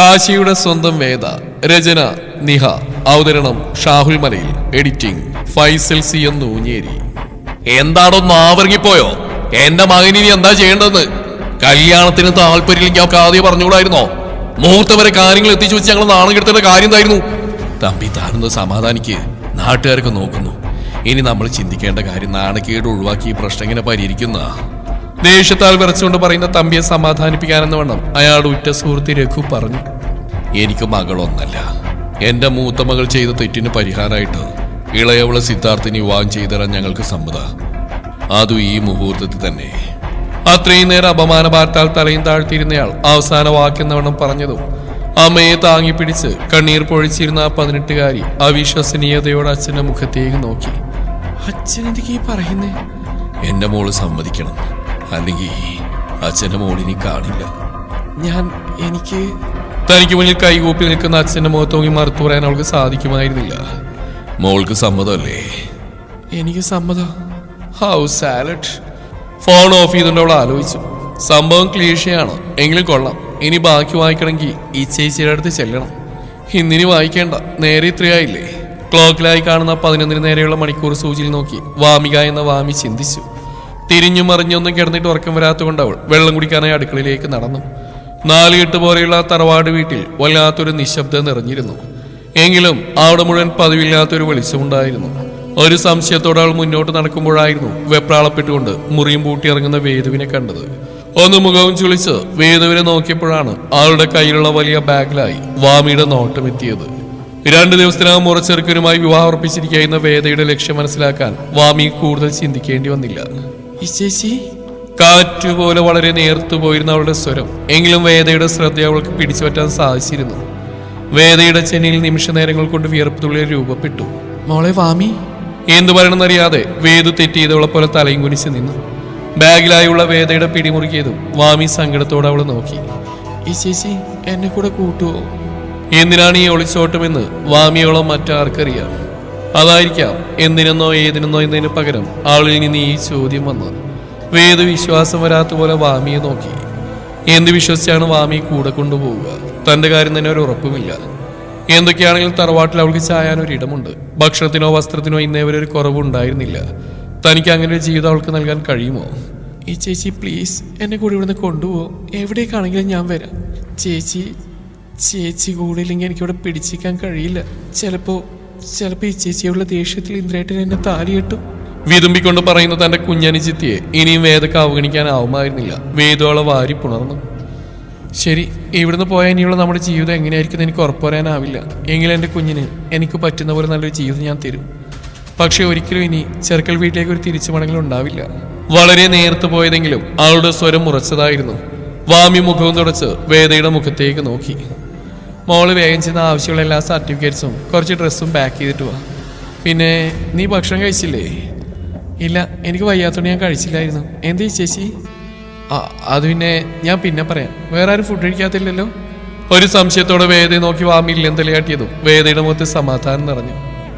കാശിയുടെ സ്വന്തം വേദ. രചന നിഹ. അവതരണം ഷാഹുൽ മലയിൽ. എഡിറ്റിംഗ് ഫൈസൽ സി എന്ന് ഊഞ്ഞേരി. എന്താണോ നാവർങ്ങിപ്പോയോ? എന്റെ മകനിനി എന്താ ചെയ്യേണ്ടതെന്ന് കല്യാണത്തിന് താല്പര്യമില്ലെങ്കിൽ അവർക്ക് ആദ്യം പറഞ്ഞുകൂടായിരുന്നോ? മുഹൂർത്തം വരെ കാര്യങ്ങൾ എത്തിച്ചു വെച്ച് ഞങ്ങൾ നാണം കെടുത്തേണ്ട കാര്യം എന്തായിരുന്നു? തമ്പി താഴ്ന്ന് സമാധാനിക്ക്. നാട്ടുകാരൊക്കെ നോക്കുന്നു. ഇനി നമ്മൾ ചിന്തിക്കേണ്ട കാര്യം നാണക്കേട് ഒഴിവാക്കി ഈ പ്രശ്നം ഇങ്ങനെ പരിഹരിക്കുന്ന. ദേഷ്യത്താൽ വിറച്ചുകൊണ്ട് പറയുന്ന തമ്പിയെ സമാധാനിപ്പിക്കാനെന്ന വണ്ണം അയാളുടെ ഉറ്റ സുഹൃത്ത് രഘു പറഞ്ഞു. എനിക്ക് മകളൊന്നല്ല. എന്റെ മൂത്ത മകൾ ചെയ്ത തെറ്റിന് പരിഹാരമായിട്ട് ഇളയവള് സിദ്ധാർത്ഥിന് വിവാഹം ചെയ്തുതരാൻ ഞങ്ങൾക്ക് സമ്മത. അതും ഈ മുഹൂർത്തത്തിൽ തന്നെ. അത്രയും നേരം അപമാന ഭാരത്താൽ തലയും താഴ്ത്തിയിരുന്നയാൾ അവസാന വാക്കെന്നവണ്ണം പറഞ്ഞതും അമ്മയെ താങ്ങിപ്പിടിച്ച് കണ്ണീർ പൊഴിച്ചിരുന്ന ആ 18-കാരി അവിശ്വസനീയതയോടെ അച്ഛന്റെ മുഖത്തേക്ക് നോക്കി. അച്ഛനെന്തൊക്കെ പറയുന്നേ? എന്റെ മോള് സമ്മതിക്കണം, അല്ലെങ്കിൽ അച്ഛന്റെ മോളിനി കാണില്ല. തനിക്ക് മുന്നിൽ കൈകൂപ്പി നിൽക്കുന്ന അച്ഛന്റെ മുഖത്തോങ്ങി മറുത്തു പറയാൻ അവൾക്ക് സാധിക്കുമായിരുന്നില്ല. മോൾക്ക് സമ്മതമല്ലേ? എനിക്ക് സമ്മതം. How salad. ഫോൺ ഓഫ് ചെയ്തുകൊണ്ട് അവൾ ആലോചിച്ചു. സംഭവം ക്ലീഷയാണ്, എങ്കിലും കൊള്ളാം. ഇനി ബാക്കി വായിക്കണമെങ്കിൽ ഈ ചേച്ചിയുടെ അടുത്ത് ചെല്ലണം. ഇന്നിനി വായിക്കേണ്ട, നേരെ ഇത്രയായില്ലേ? ക്ലോക്കിലായി കാണുന്ന 11 നേരെയുള്ള മണിക്കൂർ സൂചിയിൽ നോക്കി വാമിക എന്ന വാമി ചിന്തിച്ചു. തിരിഞ്ഞു മറിഞ്ഞൊന്നും കിടന്നിട്ട് ഉറക്കം വരാത്തതുകൊണ്ട് അവൾ വെള്ളം കുടിക്കാനായി അടുക്കളയിലേക്ക് നടന്നു. 4-8 പോലെയുള്ള തറവാട് വീട്ടിൽ വല്ലാത്തൊരു നിശബ്ദം നിറഞ്ഞിരുന്നു. എങ്കിലും അവിടെ മുഴുവൻ പതിവില്ലാത്തൊരു വെളിച്ചമുണ്ടായിരുന്നു. ഒരു സംശയത്തോടെ അവൾ മുന്നോട്ട് നടക്കുമ്പോഴായിരുന്നു വെപ്രാളപ്പെട്ടുകൊണ്ട് മുറിയും പൂട്ടി ഇറങ്ങുന്ന വേദുവിനെ കണ്ടത്. ഒന്ന് മുഖവും ചുളിച്ച് വേദുവിനെ നോക്കിയപ്പോഴാണ് അവളുടെ കയ്യിലുള്ള വലിയ ബാഗിലായി വാമിയുടെ നോട്ടം എത്തിയത്. 2 ദിവസത്തിനകം മുറച്ചെറുക്കനുമായി വിവാഹം ഉറപ്പിച്ചിരിക്കുന്ന വേദയുടെ ലക്ഷ്യം മനസ്സിലാക്കാൻ വാമി കൂടുതൽ ചിന്തിക്കേണ്ടി വന്നില്ല. ഈ ചേച്ചി കാറ്റുപോലെ വളരെ നേർത്തു പോയിരുന്ന അവളുടെ സ്വരം. എങ്കിലും വേദയുടെ ശ്രദ്ധ അവൾക്ക് പിടിച്ചു പറ്റാൻ സാധിച്ചിരുന്നു. വേദയുടെ ചെന്നിയിൽ നിമിഷ നേരങ്ങൾ കൊണ്ട് വിയർപ്പ് തുള്ളിയിൽ രൂപപ്പെട്ടു. മോളെ വാമി. എന്തു പറയണമെന്നറിയാതെ വേദു തെറ്റിയതവളെ പോലെ തലയും കുനിച്ച് നിന്നു. ബാഗിലായുള്ള വേദയുടെ പിടിമുറുക്കിയതും വാമി സങ്കടത്തോടെ അവളെ നോക്കി. ഈ ചേച്ചി എന്നെ കൂടെ കൂട്ടുവോ? എന്തിനാണ് ഈ ഒളിച്ചോട്ടമെന്ന് വാമിയോളം മറ്റാർക്കറിയാം. അതായിരിക്കാം എന്തിനെന്നോ ഏതിനെന്നോ എന്നതിന് പകരം അവളിൽ നിന്ന് ഈ ചോദ്യം വന്നത്. വേദു വിശ്വാസം വരാത്ത പോലെ വാമിയെ നോക്കി. എന്ത് വിശ്വസിച്ചാണ് വാമി കൂടെ കൊണ്ടുപോവുക? തന്റെ കാര്യം തന്നെ ഒരു ഉറപ്പുമില്ല. എന്തൊക്കെയാണെങ്കിലും തറവാട്ടിൽ അവൾക്ക് ചായാനൊരിടമുണ്ട്. ഭക്ഷണത്തിനോ വസ്ത്രത്തിനോ ഇന്നേവരെ ഒരു കുറവുണ്ടായിരുന്നില്ല. തനിക്ക് അങ്ങനെ ഒരു ജീവിതം അവൾക്ക് നൽകാൻ കഴിയുമോ? ഈ ചേച്ചി പ്ലീസ് എന്നെ കൂടെ ഇവിടുന്ന് കൊണ്ടുപോകും. എവിടേക്കാണെങ്കിലും ഞാൻ വരാം. ചേച്ചി കൂടെ ഇല്ലെങ്കിൽ എനിക്കിവിടെ പിടിച്ചിരിക്കാൻ കഴിയില്ല. ചിലപ്പോ ഈ ചേച്ചിയുള്ള ദേഷ്യത്തിൽ ഇന്ദ്രേട്ടൻ എന്നെ താലി കെട്ടും. വിതുമ്പിക്കൊണ്ട് പറയുന്ന തന്റെ കുഞ്ഞനുജിത്തിയെ ഇനിയും വേദക്ക് അവഗണിക്കാനാവുമായിരുന്നില്ല. വേദോളെ വാരി പുണർന്നു. ശരി, ഇവിടുന്ന് പോയാൽ ഇനിയുള്ള നമ്മുടെ ജീവിതം എങ്ങനെയായിരിക്കും എനിക്ക് ഉറപ്പ് പറയാനാവില്ല. എങ്കിലും എൻ്റെ കുഞ്ഞിന് എനിക്ക് പറ്റുന്ന പോലെ നല്ലൊരു ജീവിതം ഞാൻ തരും. പക്ഷെ ഒരിക്കലും ഇനി ചെറുക്കൽ വീട്ടിലേക്ക് ഒരു തിരിച്ചു മടങ്ങൽ ഉണ്ടാവില്ല. വളരെ നേർത്തു പോയതെങ്കിലും അവളുടെ സ്വരം ഉറച്ചതായിരുന്നു. വാമി മുഖവും തുടച്ച് വേദയുടെ മുഖത്തേക്ക് നോക്കി. മോള് വേഗം ചെയ്യുന്ന ആവശ്യമുള്ള എല്ലാ സർട്ടിഫിക്കറ്റ്സും കുറച്ച് ഡ്രസ്സും പാക്ക് ചെയ്തിട്ട് വാ. പിന്നെ നീ ഭക്ഷണം കഴിച്ചില്ലേ? ഇല്ല, എനിക്ക് വയ്യാത്തോണ്ട് ഞാൻ കഴിച്ചില്ലായിരുന്നു. എന്തേ ചേച്ചി? അത് പിന്നെ പറയാം. വേറെ ആരും ഫുഡ് കഴിക്കാത്തില്ലല്ലോ? ഒരു സംശയത്തോടെ വേദയെ നോക്കി വാമി ഇല്ലെന്ന് തലയാട്ടിയതും വേദയുടെ മുഖത്ത് സമാധാനം നിറഞ്ഞു.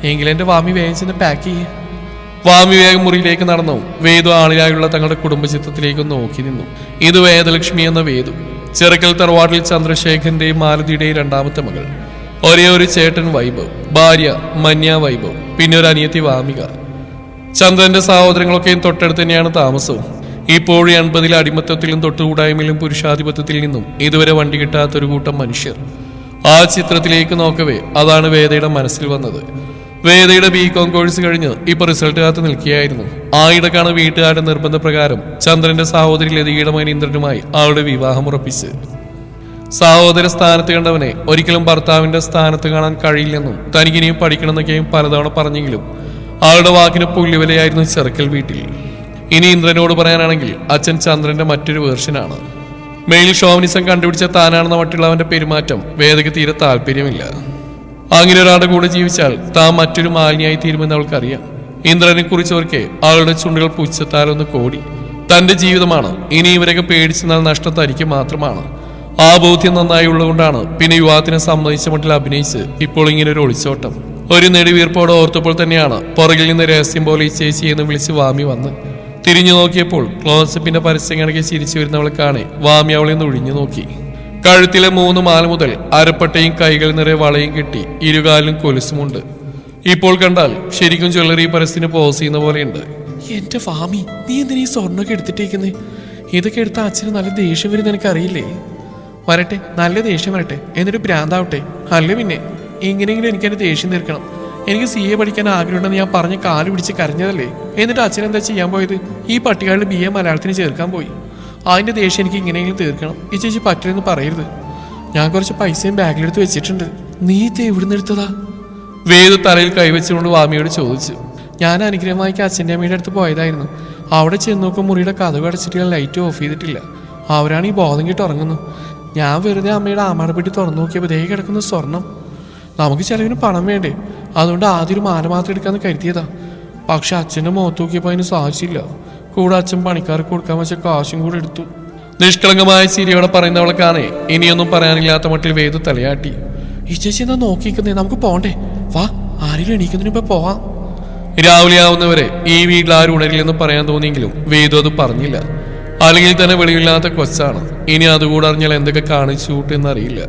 എങ്കിലും എന്റെ വാമി വേഗം ചെന്ന് പാക്ക് ചെയ്യ. വാമി വേഗം മുറിയിലേക്ക് നടന്നു. വേദു ആളിലായുള്ള തങ്ങളുടെ കുടുംബചിത്രത്തിലേക്ക് നോക്കി നിന്നു. ഇത് വേദലക്ഷ്മി എന്ന വേദു. ചെറുക്കൽ തറവാട്ടിൽ ചന്ദ്രശേഖരന്റെയും മാലതിയുടെയും 2ാമത്തെ മകൾ. ഒരേ ഒരു ചേട്ടൻ വൈഭവ്, ഭാര്യ മന്യ വൈഭവ്, പിന്നെ ഒരു അനിയത്തി വാമിക. ചന്ദ്രന്റെ സഹോദരങ്ങളൊക്കെയും തൊട്ടടുത്ത് തന്നെയാണ് താമസവും. ഇപ്പോഴും 80-ലെ അടിമത്തത്തിലും തൊട്ടുകൂടായ്മയിലും പുരുഷാധിപത്യത്തിൽ നിന്നും ഇതുവരെ വണ്ടി കിട്ടാത്തൊരു കൂട്ടം മനുഷ്യർ. ആ ചിത്രത്തിലേക്ക് നോക്കവേ അതാണ് വേദയുടെ മനസ്സിൽ വന്നത്. വേദയുടെ ബികോം കോഴ്സ് കഴിഞ്ഞ് ഇപ്പൊ റിസൾട്ട് കാത്ത് നിൽക്കുകയായിരുന്നു. ആയിടക്കാണ് വീട്ടുകാരുടെ നിർബന്ധപ്രകാരം ചന്ദ്രന്റെ സഹോദരി ലതികയുടെ മകൻ ഇന്ദ്രനുമായി അവളുടെ വിവാഹം ഉറപ്പിച്ച്. സഹോദര സ്ഥാനത്ത് കണ്ടവനെ ഒരിക്കലും ഭർത്താവിന്റെ സ്ഥാനത്ത് കാണാൻ കഴിയില്ലെന്നും തനിക്കിനിയും പഠിക്കണമെന്നൊക്കെയും പലതവണ പറഞ്ഞെങ്കിലും അവളുടെ വാക്കിന് പുല്ലുവിലയായിരുന്നു ചെറുക്കൽ വീട്ടിൽ. ഇനി ഇന്ദ്രനോട് പറയാനാണെങ്കിൽ അച്ഛൻ ചന്ദ്രന്റെ മറ്റൊരു വേർഷനാണ്. മെയിൽ ഷോവനിസം കണ്ടുപിടിച്ച താനാണെന്ന മറ്റുള്ളവന്റെ പെരുമാറ്റം വേദയ്ക്ക് തീരെ താല്പര്യമില്ല. അങ്ങനെ ഒരാളുടെ കൂടെ ജീവിച്ചാൽ താൻ മറ്റൊരു മാലിന്യായി തീരുമെന്ന് അവൾക്കറിയാം. ഇന്ദ്രനെ കുറിച്ചവർക്ക് അവളുടെ ചുണ്ടുകൾ പുച്ഛത്താലൊന്ന് കോടി. തന്റെ ജീവിതമാണ്, ഇനി ഇവരൊക്കെ പേടിച്ചെന്നാൽ നഷ്ടം തനിക്ക് മാത്രമാണ്. ആ ബോധ്യം നന്നായി ഉള്ളതുകൊണ്ടാണ് പിന്നെ യുവാത്തിനെ സമ്മതിച്ച മട്ടിൽ അഭിനയിച്ച് ഇപ്പോൾ ഇങ്ങനെ ഒരു ഒളിച്ചോട്ടം. ഒരു നെടുവീർപ്പോടെ ഓർത്തപ്പോൾ തന്നെയാണ് പുറകിൽ നിന്ന് രഹസ്യം പോലെ ഈ ചേച്ചി എന്ന് വിളിച്ച് വാമി വന്ന് തിരിഞ്ഞു നോക്കിയപ്പോൾ ക്ലോസപ്പിന്റെ പരസ്യം കണക്കി ചിരിച്ചു വരുന്നവളെ കാണെ വാമി അവളെ നിന്ന് ഒഴിഞ്ഞു നോക്കി. കഴുത്തിലെ 3 മാല മുതൽ അരപ്പട്ടയും കൈകൾ നിറയെ വളയും കെട്ടി ഇരുകാലിലും കൊലുസുമുണ്ട്. ഇപ്പോൾ കണ്ടാൽ ശരിക്കും ജ്വല്ലറി പരസ്യത്തിന് പോസ് ചെയ്യുന്ന പോലെയുണ്ട്. എന്റെ ഫാമി, നീ എന്തിനാ ഈ സ്വർണ്ണമൊക്കെ എടുത്തിട്ടേക്കുന്നേ? ഇതൊക്കെ എടുത്ത അച്ഛന് നല്ല ദേഷ്യം വരും, നിനക്കറിയില്ലേ? വരട്ടെ, നല്ല ദേഷ്യം വരട്ടെ, എന്നിട്ട് ഭ്രാന്താവട്ടെ. അല്ല പിന്നെ എങ്ങനെയെങ്കിലും എനിക്ക് എന്റെ ദേഷ്യം തീർക്കണം. എനിക്ക് CA പഠിക്കാൻ ആഗ്രഹമുണ്ടെന്ന് ഞാൻ പറഞ്ഞ് കാല് പിടിച്ച് കരഞ്ഞതല്ലേ? എന്നിട്ട് അച്ഛൻ എന്താ ചെയ്യാൻ പോയത്? ഈ പട്ടികാളിൽ BA മലയാളത്തിന് ചേർക്കാൻ പോയി. അതിന്റെ ദേഷ്യം എനിക്ക് ഇങ്ങനെയെങ്കിലും തീർക്കണം. ഈ ചേച്ചി പറ്റില്ലെന്ന് പറയരുത്. ഞാൻ കുറച്ച് പൈസയും ബാഗിലെടുത്ത് വെച്ചിട്ടുണ്ട്. നീ ഇത് എവിടുന്ന് എടുത്തതാ? വേദു തലയിൽ കൈവച്ചുകൊണ്ട് വാമിയോട് ചോദിച്ചു. ഞാൻ അനുഗ്രഹമായിക്ക് അച്ഛൻ്റെ അമ്മയുടെ അടുത്ത് പോയതായിരുന്നു. അവിടെ ചെന്ന് നോക്കും മുറിയുടെ കതക് അടച്ചിട്ട് ലൈറ്റ് ഓഫ് ചെയ്തിട്ടില്ല. അവരാണ് ഈ ബോധം കിട്ട് ഉറങ്ങുന്നു. ഞാൻ വെറുതെ അമ്മയുടെ ആമാടപ്പെട്ടി തുറന്നു നോക്കിയപ്പോൾ ദേ കിടക്കുന്ന സ്വർണം. നമുക്ക് ചിലവിന് പണം വേണ്ടേ? അതുകൊണ്ട് ആദ്യം ഒരു മാല മാത്രം എടുക്കാമെന്ന് കരുതിയതാ. പക്ഷെ അച്ഛൻ്റെ മുഖത്ത് നോക്കിയപ്പോൾ അതിന് സാധിച്ചില്ല. കൂടെ അച്ഛൻ പണിക്കാർക്ക് കൊടുക്കാൻ വെച്ച കാശും കൂടെ എടുത്തു. നിഷ്കളങ്കമായ ചിരിയോടെ പറയുന്നവളെ കാണേ ഇനിയൊന്നും പറയാനില്ലാത്ത മട്ടിൽ വേദു തലയാട്ടി. ഈ ചേച്ചി എന്താ നോക്കിക്കുന്നേ? നമുക്ക് പോണ്ടേ? വാ, ആരെങ്കിലും എണീക്കുന്നതിന് മുമ്പ് പോവാം. രാവിലെ ആവുന്നവരെ ഈ വീട്ടിൽ ആരും ഉണരില്ലെന്ന് പറയാൻ തോന്നിയെങ്കിലും വേദു അത് പറഞ്ഞില്ല. അല്ലെങ്കിൽ തന്നെ വെളിയില്ലാത്ത കൊച്ചാണ്. ഇനി അതുകൂടെ അറിഞ്ഞാൽ എന്തൊക്കെ കാണിച്ചു കൂട്ടെന്നറിയില്ല.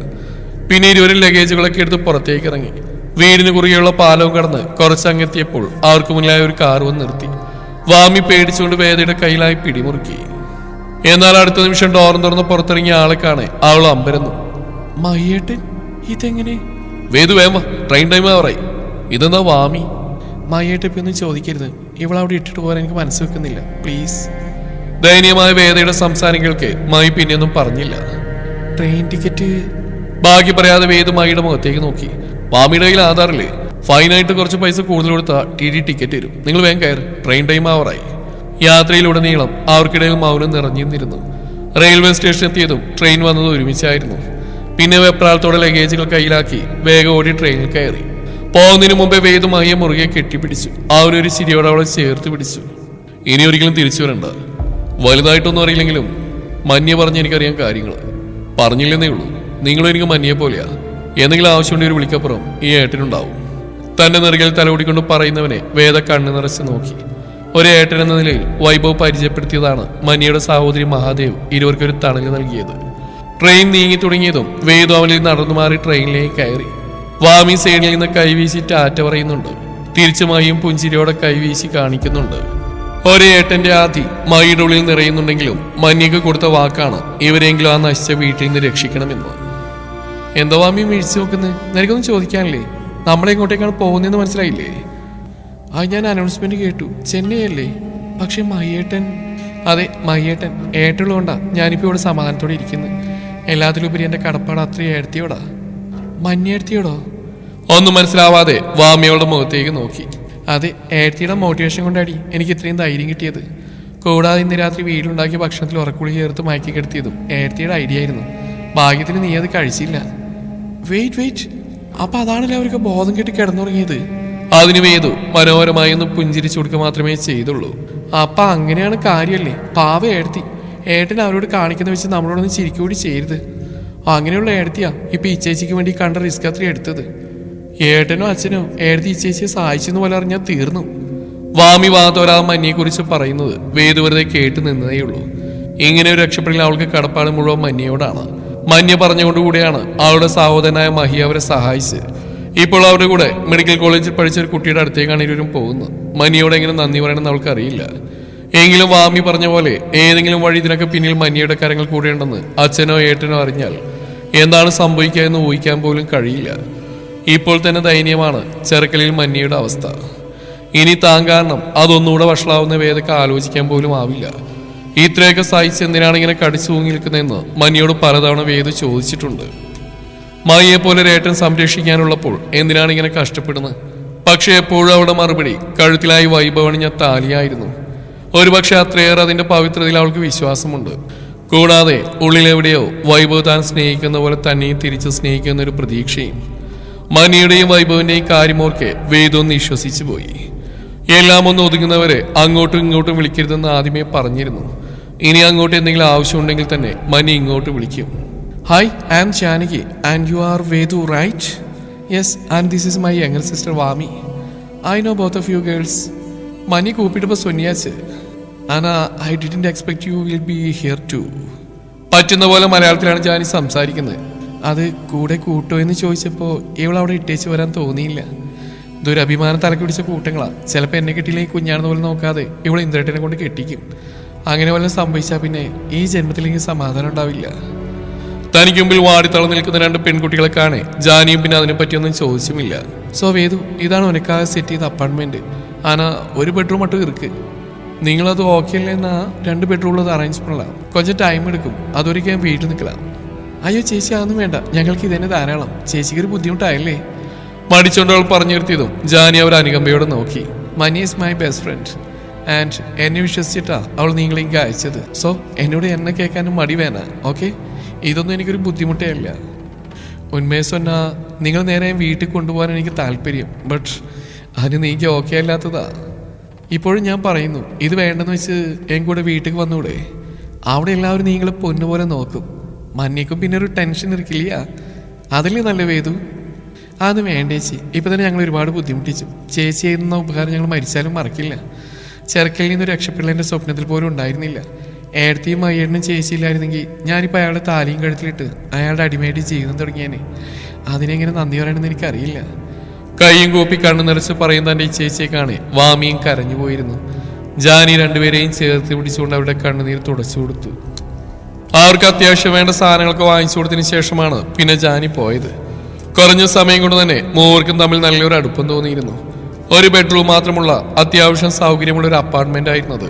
പിന്നെ ഇരുവരും ലഗേജുകളൊക്കെ എടുത്ത് പുറത്തേക്ക് ഇറങ്ങി. വീടിന് കുറുകെയുള്ള പാലവും കടന്ന് കുറച്ചങ്ങെത്തിയപ്പോൾ അവർക്ക് മുന്നിലായ ഒരു കാർ വന്ന് നിർത്തി. വാമി പേടിച്ചുകൊണ്ട് വേദയുടെ കയ്യിലായി പിടിമുറുക്കി. എന്നാൽ അടുത്ത നിമിഷം ഡോറും തുറന്ന് പുറത്തിറങ്ങിയ ആളെ കാണെ അവൾ അമ്പരന്നു. മയ്യേട്ടൻ, ഇതെങ്ങനെ? വേദു വേമ, ട്രെയിൻ ടൈം ആവറായി. ഇതെന്താ വാമി? മയ്യേട്ടപ്പി ഒന്നും ചോദിക്കരുത്. ഇവളവിടെ ഇട്ടിട്ട് പോകാൻ എനിക്ക് മനസ്സ് വെക്കുന്നില്ല, പ്ലീസ്. ദയനീയമായ വേദയുടെ സംസാരം കേൾക്കെ മായി പിന്നെയൊന്നും പറഞ്ഞില്ല. Train ticket? ബാക്കി പറയാതെ വേദു മായിയുടെ മുഖത്തേക്ക് നോക്കി. വാമിയുടെ കയ്യിൽ ആധാറില്ലേ? ഫൈനായിട്ട് കുറച്ച് പൈസ കൂടുതൽ കൊടുത്താൽ TT ടിക്കറ്റ് തരും. നിങ്ങൾ വേഗം കയറി, ട്രെയിൻ ടൈം ആവറായി. യാത്രയിലുടനീളം അവർക്കിടയിൽ മൗനം നിറഞ്ഞിരുന്നിരുന്നു. റെയിൽവേ സ്റ്റേഷൻ എത്തിയതും ട്രെയിൻ വന്നത് ഒരുമിച്ചായിരുന്നു. പിന്നെ വെപ്രാളത്തോടെ ലഗേജുകൾ കയ്യിലാക്കി വേഗം ഓടി ട്രെയിനിൽ കയറി. പോകുന്നതിന് മുമ്പേ വേദു മായിയെ മുറുകെ കെട്ടിപ്പിടിച്ചു. അവനൊരു ചിരിയോടെ അവളെ ചേർത്ത് പിടിച്ചു. ഇനി ഒരിക്കലും തിരിച്ചു വരണ്ട. വലുതായിട്ടൊന്നും അറിയില്ലെങ്കിലും മന്യ പറഞ്ഞ് എനിക്കറിയാൻ കാര്യങ്ങൾ. പറഞ്ഞില്ലെന്നേ ഉള്ളൂ. നിങ്ങളും എനിക്ക് മന്യെ പോലെയാ. എന്തെങ്കിലും ആവശ്യമുണ്ടെങ്കിൽ ഒരു വിളിക്കപ്പുറം ഈ ഏട്ടനുണ്ടാവും. തന്റെ നെറുകയിൽ തലോടിക്കൊണ്ട് പറയുന്നവനെ വേദ കണ്ണു നിറച്ച് നോക്കി. ഒരു ഏട്ടൻ എന്ന നിലയിൽ വൈഭവ് പരിചയപ്പെടുത്തിയതാണ് മന്യയുടെ സഹോദരി മഹാദേവ് ഇരുവർക്കൊരു തണല് നൽകിയത്. ട്രെയിൻ നീങ്ങി തുടങ്ങിയതും വേദു അവനിൽ നടന്നു മാറി ട്രെയിനിലേക്ക് കയറി. വാമി സൈഡിൽ നിന്ന് കൈവീശി ടാറ്റ പറയുന്നുണ്ട്. തിരിച്ചുമായും പുഞ്ചിരിയോടെ കൈവീശി കാണിക്കുന്നുണ്ട്. ഒരേ ഏട്ടന്റെ ആദി മയുടെ ഉള്ളിൽ നിറയുന്നുണ്ടെങ്കിലും മന്യക്ക് കൊടുത്ത വാക്കാണ് ഇവരെങ്കിലും ആ നശിച്ച വീട്ടിൽ നിന്ന് രക്ഷിക്കണമെന്ന്. എന്താ വാമി വീഴ്ച നോക്കുന്നത്? നിനക്കൊന്നും ചോദിക്കാനില്ലേ? നമ്മളെ ഇങ്ങോട്ടേക്കാണ് പോകുന്നതെന്ന് മനസ്സിലായില്ലേ? അത് ഞാൻ അനൗൺസ്മെന്റ് കേട്ടു. ചെന്നൈ അല്ലേ? പക്ഷെ മയ്യേട്ടൻ? അതെ, മയ്യേട്ടൻ. ഏട്ടുള്ളതുകൊണ്ടാ ഞാനിപ്പോൾ ഇവിടെ സമാധാനത്തോടെ ഇരിക്കുന്നത്. എല്ലാത്തിലുപരി എൻ്റെ കടപ്പാട് അത്രയും ഏടത്തിയോടാ. മഞ്ഞേടത്തിയോടോ? ഒന്നും മനസ്സിലാവാതെ വാമിയോടെ മുഖത്തേക്ക് നോക്കി. അതെ, ഏടത്തിയുടെ മോട്ടിവേഷൻ കൊണ്ടാടി എനിക്ക് ഇത്രയും ധൈര്യം കിട്ടിയത്. കൂടാതെ ഇന്ന് രാത്രി വീട്ടിലുണ്ടാക്കിയ ഭക്ഷണത്തിൽ ഉറക്കുളി ചേർത്ത് മയക്കി കിടത്തിയതും ഏടത്തിയുടെ ഐഡിയ ആയിരുന്നു. ഭാഗ്യത്തിന് നീ അത് കഴിച്ചില്ല. വെയിറ്റ്, അപ്പൊ അതാണല്ലോ അവർക്ക് ബോധം കെട്ടി കിടന്നുറങ്ങിയത്? അതിന് വേദു മനോഹരമായി ഒന്ന് പുഞ്ചിരിച്ചു കൊടുക്കുക മാത്രമേ ചെയ്തുള്ളൂ. അപ്പൊ അങ്ങനെയാണ് കാര്യമല്ലേ? പാവ ഏടത്തി. ഏട്ടൻ അവരോട് കാണിക്കുന്ന വെച്ച് നമ്മളോടൊന്ന് ചിരിക്കൂടി ചെയ്യരുത്. അങ്ങനെയുള്ള ഏടത്തിയാ ഇപ്പൊ ഈ ചേച്ചിക്ക് വേണ്ടി കണ്ട റിസ്ക് അത്രയും എടുത്തത്. ഏട്ടനോ അച്ഛനോ ഏടത്തി ഈ ചേച്ചിയെ സഹായിച്ചെന്ന് പോലെ അറിഞ്ഞാൽ തീർന്നു. വാമി വാതോരാ മഞ്ഞയെ കുറിച്ച് പറയുന്നത് വേദു വെറുതെ കേട്ട് നിന്നതേ ഉള്ളൂ. ഇങ്ങനെ ഒരു രക്ഷപ്പെടൽ അവൾക്ക് കടപ്പാട് മുഴുവൻ മഞ്ഞയോടാണ്. മഞ്ഞ പറഞ്ഞുകൊണ്ടുകൂടിയാണ് അവളുടെ സഹോദരനായ മഹി അവരെ സഹായിച്ച്. ഇപ്പോൾ അവരുടെ കൂടെ മെഡിക്കൽ കോളേജിൽ പഠിച്ച ഒരു കുട്ടിയുടെ അടുത്തേക്കാണ് ഇരുവരും പോകുന്നത്. മഞ്ഞയോട് എങ്ങനെ നന്ദി പറയണമെന്ന് അവൾക്ക് അറിയില്ല. എങ്കിലും വാമി പറഞ്ഞ പോലെ ഏതെങ്കിലും വഴി ഇതിനൊക്കെ പിന്നിൽ മഞ്ഞയുടെ കരങ്ങൾ കൂടെയുണ്ടെന്ന് അച്ഛനോ ഏട്ടനോ അറിഞ്ഞാൽ എന്താണ് സംഭവിക്കുക എന്ന് ഊഹിക്കാൻ പോലും കഴിയില്ല. ഇപ്പോൾ തന്നെ ദയനീയമാണ് ചെറുക്കലിൽ മഞ്ഞയുടെ അവസ്ഥ. ഇനി താൻ കാരണം അതൊന്നുകൂടെ വഷളാവുന്ന വേദക്ക് ആലോചിക്കാൻ പോലും ആവില്ല. ഇത്രയൊക്കെ സഹിച്ച് എന്തിനാണ് ഇങ്ങനെ കടിച്ചു തൂങ്ങി നിൽക്കുന്നതെന്ന് മഞ്ഞയോട് പലതവണ വേദ ചോദിച്ചിട്ടുണ്ട്. മയ്യെ പോലെ ഏട്ടൻ സംരക്ഷിക്കാനുള്ളപ്പോൾ എന്തിനാണ് ഇങ്ങനെ കഷ്ടപ്പെടുന്നത്? പക്ഷെ എപ്പോഴും അവളുടെ മറുപടി കഴുത്തിലായി വൈഭവണിഞ്ഞ താലിയായിരുന്നു. ഒരുപക്ഷെ അത്രയേറെ അതിന്റെ പവിത്രതയിൽ അവൾക്ക് വിശ്വാസമുണ്ട്. കൂടാതെ ഉള്ളിലെവിടെയോ വൈഭവ് താൻ സ്നേഹിക്കുന്ന പോലെ തന്നെയും തിരിച്ച് സ്നേഹിക്കുന്ന ഒരു പ്രതീക്ഷയും. മനിയുടെയും വൈഭവിന്റെയും കാര്യമോർക്കെ വേദം വിശ്വസിച്ചു പോയി. എല്ലാം ഒന്ന് ഒതുങ്ങുന്നവരെ അങ്ങോട്ടും ഇങ്ങോട്ടും വിളിക്കരുതെന്ന് ആദ്യമേ പറഞ്ഞിരുന്നു. ഇനി അങ്ങോട്ട് എന്തെങ്കിലും ആവശ്യമുണ്ടെങ്കിൽ തന്നെ മനി ഇങ്ങോട്ട് വിളിക്കും. Hi, I am Janaki and you are Vedu, right? Yes, and this is my younger sister Vami. I know both of you girls. Mani കൂപ്പിട്ടപ്പോൾ സൊന്നിയാച്ച്. And I didn't expect you will be here too. പറ്റുന്ന പോലെ മലയാളത്തിലാണ് ജാനി സംസാരിക്കുന്നത്. അത് കൂടെ കൂട്ടോ എന്ന് ചോദിച്ചപ്പോൾ ഇവൾ അവിടെ ഇട്ടേച്ച് വരാൻ തോന്നിയില്ല. ദുരഭിമാനം തലക്ക് പിടിച്ച കൂട്ടങ്ങളാ. ചിലപ്പോൾ എന്നെ കെട്ടിയില്ലെങ്കിൽ കുഞ്ഞാണെന്ന് പോലും നോക്കാതെ ഇവൾ ഇന്ദ്രേട്ടനെ കൊണ്ട് കെട്ടിക്കും. അങ്ങനെ വല്ലതും സംഭവിച്ചാൽ പിന്നെ ഈ ജന്മത്തിലേക്ക് സമാധാനം ഉണ്ടാവില്ല. തനിക്ക് മുമ്പിൽ വാടിത്തളം നിൽക്കുന്ന 2 പെൺകുട്ടികളെ കാണേ ജാനിയും പിന്നെ അതിനെ പറ്റിയൊന്നും ചോദിച്ചുമില്ല. സോ വേദു, ഇതാണ് ഉനക്കാകെ സെറ്റ് ചെയ്ത അപ്പാർട്ട്മെന്റ്. ആനാ ഒരു ബെഡ്റൂം മട്ടും ഇருக்கு. നിങ്ങളത് ഓക്കെ അല്ലേന്നാ 2 ബെഡ്റൂമുള്ളത് അറേഞ്ച് பண்ணலாம். കുറച്ച് ടൈം എടുക്കും. അതൊരിക്കലും വീട്ടിൽ നിൽക്കണം. അയ്യോ ചേച്ചി, അതൊന്നും വേണ്ട, ഞങ്ങൾക്ക് ഇതന്നെ ധാരാളം. ചേച്ചിക്ക് ഒരു ബുദ്ധിമുട്ടായല്ലേ? മടിച്ചോണ്ടവൾ പറഞ്ഞു നിർത്തിയതും ജാനി അവർ അനുകമ്പയോടെ നോക്കി. Mani is my best friend and എന്നെ വിശ്വസിച്ചിട്ടാ അവൾ നിങ്ങളെങ്കിൽ അയച്ചത്. സോ എന്നോട് എന്നെ കേൾക്കാനും മടി വേണ. ഓക്കെ, ഇതൊന്നും എനിക്കൊരു ബുദ്ധിമുട്ടേ അല്ല. ഉന്മേഷ് சொன்னா നിങ്ങൾ നേരെ വീട്ടിൽ കൊണ്ടുപോകാൻ എനിക്ക് താല്പര്യം. ബട്ട് അതിന് നീക്ക് ഓക്കെ അല്ലാത്തതാ. ഇപ്പോഴും ഞാൻ പറയുന്നു, ഇത് വേണ്ടെന്ന് വെച്ച് എൻ കൂടെ വീട്ടിൽ വന്നൂടെ? അവിടെ എല്ലാവരും നിങ്ങളെ പൊന്നുപോലെ നോക്കും. മഞ്ഞയ്ക്കും പിന്നെ ഒരു ടെൻഷൻ ഇരിക്കില്ല. അതല്ലേ നല്ല വേദു? അതൊന്നും വേണ്ടേച്ചി. ഇപ്പം തന്നെ ഞങ്ങൾ ഒരുപാട് ബുദ്ധിമുട്ടിച്ചു. ചേച്ചി ചെയ്യുന്ന ഉപകാരം ഞങ്ങൾ മരിച്ചാലും മറക്കില്ല. ചെറുക്കലിൽ നിന്ന് രക്ഷപ്പെടേണ്ട സ്വപ്നത്തിൽ പോലും ഉണ്ടായിരുന്നില്ല. ഏടത്തെയും മയ്യണ്ണും ചേച്ചിയില്ലായിരുന്നെങ്കിൽ ഞാനിപ്പോൾ അയാളുടെ താലിയും കഴുത്തിലിട്ട് അയാളുടെ അടിമയായിട്ട് ജീവിതം തുടങ്ങിയേനെ. അതിനെങ്ങനെ നന്ദി പറയണമെന്ന് എനിക്കറിയില്ല. കൈയും കൂപ്പി കണ്ണു നിറച്ച് പറയുന്ന തൻ്റെ ഈ ചേച്ചിയെ കാണേ വാമിയും കരഞ്ഞു പോയിരുന്നു. ജാനി 2 പേരെയും ചേർത്ത് പിടിച്ചുകൊണ്ട് അവരുടെ കണ്ണുനീർ തുടച്ചു കൊടുത്തു. അവർക്ക് അത്യാവശ്യം വേണ്ട സാധനങ്ങളൊക്കെ വാങ്ങിച്ചു കൊടുത്തതിന് ശേഷമാണ് പിന്നെ ജാനി പോയത്. കുറഞ്ഞ സമയം കൊണ്ട് തന്നെ മൂവർക്കും തമ്മിൽ നല്ലൊരു അടുപ്പം തോന്നിയിരുന്നു. ഒരു ബെഡ്റൂം മാത്രമുള്ള അത്യാവശ്യം സൗകര്യമുള്ള ഒരു അപ്പാർട്ട്മെന്റ് ആയിരുന്നത്.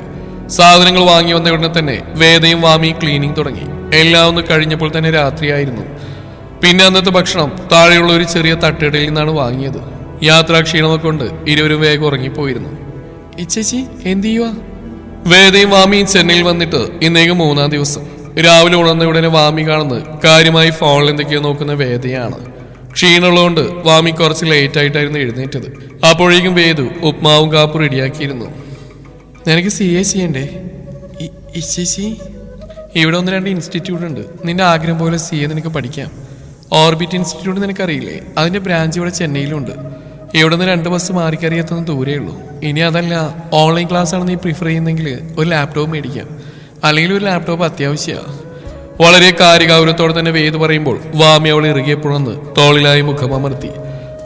സാധനങ്ങൾ വാങ്ങി വന്ന ഉടനെ തന്നെ വേദയും വാമിയും ക്ലീനിങ് തുടങ്ങി. എല്ലാം ഒന്ന് കഴിഞ്ഞപ്പോൾ തന്നെ രാത്രിയായിരുന്നു. പിന്നെ അന്നത്തെ ഭക്ഷണം താഴെയുള്ള ഒരു ചെറിയ തട്ടുകടയിൽ നിന്നാണ് വാങ്ങിയത്. യാത്രാക്ഷീണമൊക്കെ കൊണ്ട് ഇരുവരും വേഗം ഉറങ്ങിപ്പോയിരുന്നു. ഇച്ചേച്ചി എന്ത് ചെയ്യുക? വേദയും വാമിയും ചെന്നൈയിൽ വന്നിട്ട് ഇന്നേക്ക് 3-ാം ദിവസം. രാവിലെ ഉണർന്ന ഉടനെ വാമി കാണുന്നത് കാര്യമായി ഫോണിൽ എന്തൊക്കെയോ നോക്കുന്ന വേദയാണ്. ക്ഷീണമുള്ളതുകൊണ്ട് വാമി കുറച്ച് ലേറ്റ് ആയിട്ടായിരുന്നു എഴുന്നേറ്റത്. അപ്പോഴേക്കും വേദു ഉപ്മാവും കാപ്പും റെഡിയാക്കിയിരുന്നു. നിനക്ക് CA ചെയ്യണ്ടേ? ചേച്ചി, ഇവിടെ 1-2 ഇൻസ്റ്റിറ്റ്യൂട്ട് ഉണ്ട്. നിന്റെ ആഗ്രഹം പോലെ CA നിനക്ക് പഠിക്കാം. ഓർബിറ്റ് ഇൻസ്റ്റിറ്റ്യൂട്ട് നിനക്കറിയില്ലേ? അതിന്റെ ബ്രാഞ്ച് ഇവിടെ ചെന്നൈയിലുണ്ട്. ഇവിടെ നിന്ന് 2 ബസ് മാറിക്കറി എത്തുന്ന ദൂരേ ഉള്ളൂ. ഇനി അതല്ല, ഓൺലൈൻ ക്ലാസ് ആണ് നീ പ്രിഫർ ചെയ്യുന്നെങ്കിൽ ഒരു ലാപ്ടോപ്പ് മേടിക്കാം. അല്ലെങ്കിൽ ഒരു ലാപ്ടോപ്പ് അത്യാവശ്യമാണ്. വളരെ കാര്യഗൗരവത്തോടെ തന്നെ വേദു പറയുമ്പോൾ വാമി അവൾ ഇറുകിയപ്പോഴൊന്ന് തോളിലായി മുഖമമർത്തി.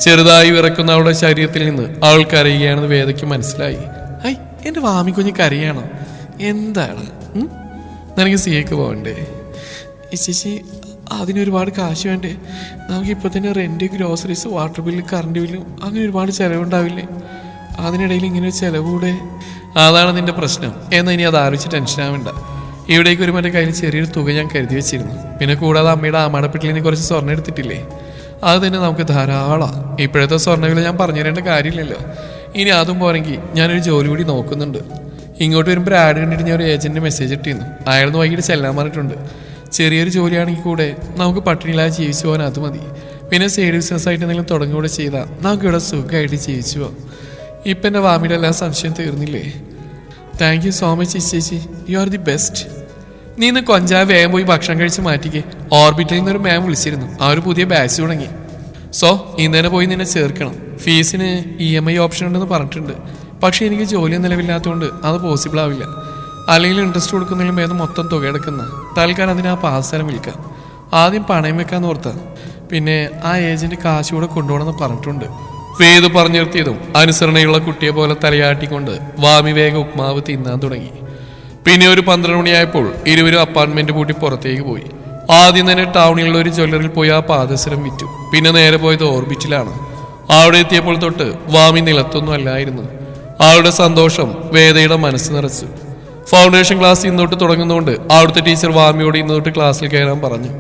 ചെറുതായി വിറക്കുന്ന അവളുടെ ശരീരത്തിൽ നിന്ന് അവൾ കരയുകയാണെന്ന് വേദയ്ക്ക് മനസ്സിലായി. ഹൈ, എന്റെ വാമി കുഞ്ഞ് കരയാണോ? എന്താണ്? നിനക്ക് CAക്ക് പോകണ്ടേ? ചേച്ചി, അതിനൊരുപാട് കാശ് വേണ്ടേ? നമുക്കിപ്പോൾ തന്നെ rent, groceries, water bill, current ബില്ലും അങ്ങനെ ഒരുപാട് ചിലവുണ്ടാവില്ലേ? അതിനിടയിൽ ഇങ്ങനെ ചിലവ് കൂടെ. അതാണ് നിന്റെ പ്രശ്നം. എന്നാൽ ഇനി അത് ആലോചിച്ച് ടെൻഷൻ ആവേണ്ട. ഇവിടേക്ക് ഒരു മറ്റേ കയ്യിൽ ചെറിയൊരു തുക ഞാൻ കരുതി വെച്ചിരുന്നു. പിന്നെ കൂടാതെ അമ്മയുടെ ആമാടപ്പെട്ടിൽ നിന്ന് കുറച്ച് സ്വർണ്ണം എടുത്തിട്ടില്ലേ? അത് തന്നെ നമുക്ക് ധാരാളം. ഇപ്പോഴത്തെ സ്വർണ്ണവില ഞാൻ പറഞ്ഞു തരേണ്ട കാര്യമില്ലല്ലോ. ഇനി അതും പോരെങ്കിൽ ഞാനൊരു ജോലി കൂടി നോക്കുന്നുണ്ട്. ഇങ്ങോട്ട് വരുമ്പോൾ ആഡ് കണ്ടിട്ട് ഞാൻ ഒരു ഏജന്റിന് മെസ്സേജ് ഇട്ടിരുന്നു. അയാളൊന്ന് വൈകിട്ട് ചെല്ലാൻ പറഞ്ഞിട്ടുണ്ട്. ചെറിയൊരു ജോലിയാണെങ്കിൽ കൂടെ നമുക്ക് പട്ടിണിയില്ലാതെ ജീവിച്ചു പോകാൻ അത് മതി. പിന്നെ സൈഡ് ബിസിനസ്സായിട്ട് എന്തെങ്കിലും തുടങ്ങുകൂടെ ചെയ്താൽ നമുക്കിവിടെ സുഖമായിട്ട് ജീവിച്ചു പോകാം. ഇപ്പം എൻ്റെ വാമിയുടെ എല്ലാ സംശയം തീർന്നില്ലേ? താങ്ക് യു സോ മച്ച് ചേച്ചി, യു ആർ ദി ബെസ്റ്റ്. നീ ഇന്ന് കൊഞ്ചാ വേഗം പോയി ഭക്ഷണം കഴിച്ച് മാറ്റിക്കേ. ഓർബിറ്റിൽ നിന്നൊരു മാം വിളിച്ചിരുന്നു. ആ ഒരു പുതിയ ബാച്ച് തുടങ്ങി. സോ ഇന്ന് തന്നെ പോയി നിന്നെ ചേർക്കണം. ഫീസിന് EMI ഓപ്ഷൻ ഉണ്ടെന്ന് പറഞ്ഞിട്ടുണ്ട്. പക്ഷേ എനിക്ക് ജോലി നിലവില്ലാത്തതുകൊണ്ട് അത് പോസിബിൾ ആവില്ല. അല്ലെങ്കിൽ ഇൻട്രസ്റ്റ് കൊടുക്കുന്നതിലും ഭേദം മൊത്തം തുക എടുക്കുന്ന തൽക്കാലം അതിന് ആ പാസ്സാരം വിൽക്കാം. ആദ്യം പണയം വെക്കാന്ന് ഓർത്താ. പിന്നെ ആ ഏജന്റ് കാശ് കൂടെ കൊണ്ടുപോകണമെന്ന് പറഞ്ഞിട്ടുണ്ട്. വേദു പറഞ്ഞു നിർത്തിയതും അനുസരണയുള്ള കുട്ടിയെ പോലെ തലയാട്ടിക്കൊണ്ട് വാമി വേഗം ഉപ്മാവ് തിന്നാൻ തുടങ്ങി. പിന്നെ ഒരു 12 മണിയായപ്പോൾ ഇരുവരും അപ്പാർട്ട്മെന്റ് പൂട്ടി പുറത്തേക്ക് പോയി. ആദ്യം തന്നെ ടൗണിലുള്ള ഒരു ജ്വല്ലറിൽ പോയി ആ പാദസരം വിറ്റു. പിന്നെ നേരെ പോയത് ഓർബിറ്റിലാണ്. അവിടെ എത്തിയപ്പോൾ തൊട്ട് വാമി നിലത്തൊന്നും അല്ലായിരുന്നു. അവളുടെ സന്തോഷം വേദയുടെ മനസ്സ് നിറച്ചു. ഫൗണ്ടേഷൻ ക്ലാസ് ഇന്നോട്ട് തുടങ്ങുന്നതുകൊണ്ട് അവിടുത്തെ ടീച്ചർ വാമിയോട് ഇന്നോട്ട് ക്ലാസ്സിൽ കയറാൻ പറഞ്ഞു.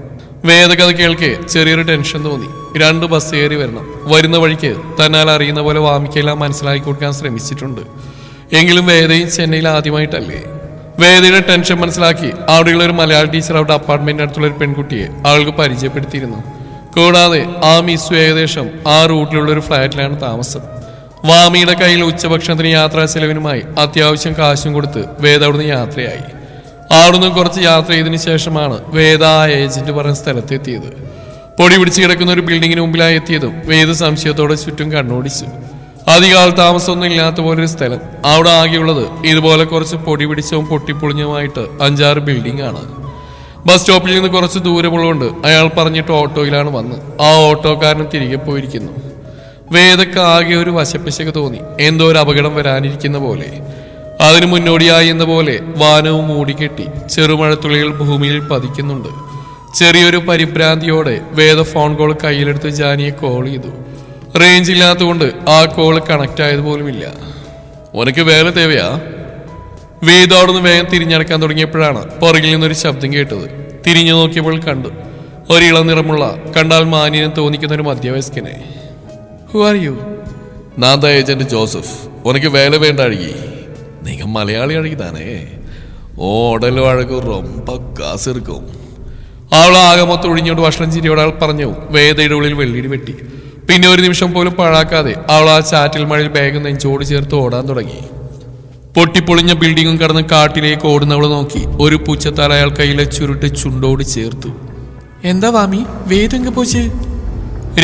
വേദകഥ കേൾക്കെ ചെറിയൊരു ടെൻഷൻ തോന്നി. 2 ബസ് കയറി വരണം. വരുന്ന വഴിക്ക് തന്നാൽ അറിയുന്ന പോലെ വാമിക്കെല്ലാം മനസ്സിലാക്കി കൊടുക്കാൻ ശ്രമിച്ചിട്ടുണ്ട്. എങ്കിലും വേദയും ചെന്നൈയിൽ ആദ്യമായിട്ടല്ലേ. വേദയുടെ ടെൻഷൻ മനസ്സിലാക്കി അവിടെയുള്ള ഒരു മലയാള ടീച്ചർ അവിടെ അപ്പാർട്ട്മെന്റിന് അടുത്തുള്ള ഒരു പെൺകുട്ടിയെ അവൾക്ക് പരിചയപ്പെടുത്തിയിരുന്നു. കൂടാതെ ആ മിസ്സു ഏകദേശം ആ റൂട്ടിലുള്ള ഒരു ഫ്ലാറ്റിലാണ് താമസം. വാമിയുടെ കയ്യിൽ ഉച്ചഭക്ഷണത്തിന് യാത്രാ ചെലവിനുമായി അത്യാവശ്യം കാശും കൊടുത്ത് വേദ അവിടുന്ന് യാത്രയായി. അവിടുന്ന് കുറച്ച് യാത്ര ചെയ്തതിനു ശേഷമാണ് വേദ ആ ഏജന്റ് പറഞ്ഞ സ്ഥലത്തെത്തിയത്. പൊടി പിടിച്ച് കിടക്കുന്ന ഒരു ബിൽഡിങ്ങിന് മുമ്പിലായി എത്തിയതും വേദ സംശയത്തോടെ ചുറ്റും കണ്ണോടിച്ചു. അധികാല താമസമൊന്നും ഇല്ലാത്ത പോലൊരു സ്ഥലം. അവിടെ ആകെയുള്ളത് ഇതുപോലെ കുറച്ച് പൊടി പിടിച്ചവും പൊട്ടിപ്പൊളിഞ്ഞുമായിട്ട് 5-6 ബിൽഡിംഗ് ആണ്. ബസ് സ്റ്റോപ്പിൽ നിന്ന് കുറച്ച് ദൂരമുള്ളതുകൊണ്ട് അയാൾ പറഞ്ഞിട്ട് ഓട്ടോയിലാണ് വന്ന് ആ ഓട്ടോക്കാരൻ തിരികെ പോയിരിക്കുന്നു. വേദക്ക് ആകെ ഒരു വശപ്പിശക തോന്നി. എന്തോ ഒരു അപകടം വരാനിരിക്കുന്ന പോലെ. അതിനു മുന്നോടിയായി എന്ന പോലെ വാനവും മൂടിക്കെട്ടി ചെറുമഴത്തുള്ളികൾ ഭൂമിയിൽ പതിക്കുന്നുണ്ട്. ചെറിയൊരു പരിഭ്രാന്തിയോടെ വേദ ഫോൺ കോൾ കയ്യിലെടുത്ത് ജാനിയെ കോൾ ചെയ്തു. റേഞ്ച് ഇല്ലാത്തതുകൊണ്ട് ആ കോള് കണക്ട് ആയതുപോലുമില്ല. ഉനക്ക് വേറെ തേവയാ? വേദ അവിടുന്ന് വേഗം തിരിഞ്ഞടക്കാൻ തുടങ്ങിയപ്പോഴാണ് പുറകിൽ നിന്നൊരു ശബ്ദം കേട്ടത്. തിരിഞ്ഞു നോക്കിയപ്പോൾ കണ്ടു ഒരു ഇളം നിറമുള്ള, കണ്ടാൽ മാന്യനും തോന്നിക്കുന്ന ഒരു മധ്യവയസ്കനെ. Who are you? ഞാൻ ദ ഏജന്റ് ജോസഫ്. ഉനക്ക് വേല വേണ്ട അഴുകി? നീങ്ക മലയാളി അഴുകിതാനേ. ഓ ഉടലും അഴകും റൊമ്പ കാസ് എടുക്കും. അവളാകെ മൊത്തം ഒഴിഞ്ഞോണ്ട് ഭക്ഷണം ചിരിയോട് ആൾ പറഞ്ഞു. വേദയുടെ ഉള്ളിൽ വെള്ളിടി വെട്ടി. പിന്നെ ഒരു നിമിഷം പോലും പാഴാക്കാതെ അവൾ ആ ചാറ്റിൽ മഴയിൽ ബാഗ് നെഞ്ചോട് ചേർത്ത് ഓടാൻ തുടങ്ങി. പൊട്ടിപ്പൊളിഞ്ഞ ബിൽഡിങ്ങും കടന്ന് കാട്ടിലേക്ക് ഓടുന്നവളെ നോക്കി ഒരു പൂച്ചത്താൽ അയാൾ കയ്യിലെ ചുരുട്ട് ചുണ്ടോട് ചേർത്തു. എന്താ വാമി, വേദങ്ങ് പോച്ച്?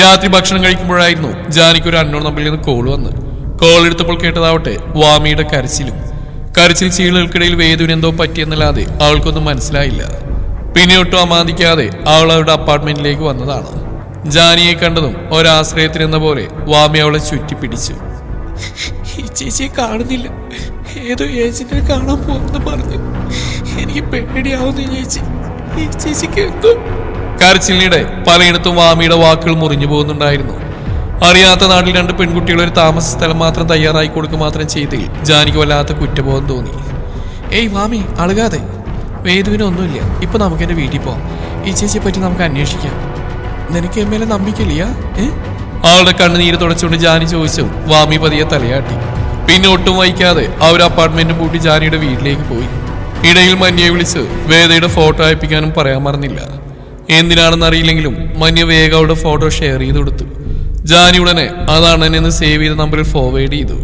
രാത്രി ഭക്ഷണം കഴിക്കുമ്പോഴായിരുന്നു ജാനിക്ക് ഒരു അന്നോൺ നമ്പറിൽ നിന്ന് കോൾ വന്ന്. കോൾ എടുത്തപ്പോൾ കേട്ടതാവട്ടെ വാമിയുടെ കരച്ചിലും. കരച്ചിൽ ചീളുകൾക്കിടയിൽ വേദുവിന് എന്തോ പറ്റിയെന്നല്ലാതെ അവൾക്കൊന്നും മനസ്സിലായില്ല. പിന്നെ ഒട്ടും അമാന്തിക്കാതെ അവൾ അവരുടെ അപ്പാർട്ട്മെന്റിലേക്ക് വന്നതാണ്. ജാനിയെ കണ്ടതും ഒരാശ്രയത്തിനെന്ന പോലെ വാമി അവളെ ചുറ്റിപ്പിടിച്ചു. ഈ ചേച്ചിയെ കാണുന്നില്ല, ഏതോ ഏജന്റിനെ കാണാൻ പോകുന്നു പറഞ്ഞു. എനിക്ക് പേടിയാവുന്നു ചേച്ചി. ഈ ചേച്ചിക്ക് എന്തോ. കരച്ചിലിനിടെ പലയിടത്തും വാമിയുടെ വാക്കുകൾ മുറിഞ്ഞു പോകുന്നുണ്ടായിരുന്നു. അറിയാത്ത നാട്ടിൽ രണ്ട് പെൺകുട്ടികൾ ഒരു താമസ സ്ഥലം മാത്രം തയ്യാറായി കൊടുക്കുക മാത്രം ചെയ്തിൽ ജാനിക്ക് വല്ലാത്ത കുറ്റബോധം തോന്നി. ഏയ് വാമി, അളുകാതെ. വേദുവിനൊന്നുമില്ല. ഇപ്പൊ നമുക്ക് എന്റെ വീട്ടിൽ പോവാം. ഈ ചേച്ചിയെ പറ്റി നമുക്ക് അന്വേഷിക്കാം. നിനക്ക് എമ്മേലെ നമ്പിക്കില്ലയാ? അവളുടെ കണ്ണുനീര് തുടച്ചുകൊണ്ട് ജാനി ചോദിച്ചു. വാമി പതിയെ തലയാട്ടി. പിന്നെ ഒട്ടും വഹിക്കാതെ അവർ അപ്പാർട്ട്മെന്റും പൂട്ടി ജാനിയുടെ വീട്ടിലേക്ക് പോയി. ഇടയിൽ മന്യയെ വിളിച്ച് വേദയുടെ ഫോട്ടോ അയപ്പിക്കാനും പറയാൻ മറന്നില്ല. എന്തിനാണെന്ന് അറിയില്ലെങ്കിലും മന്യ വേഗം അവളുടെ ഫോട്ടോ ഷെയർ ചെയ്ത് കൊടുത്തു. ജാനി ഉടനെ അതാണ് എന്ന് സേവ് ചെയ്ത നമ്പറിൽ ഫോർവേഡ് ചെയ്തു.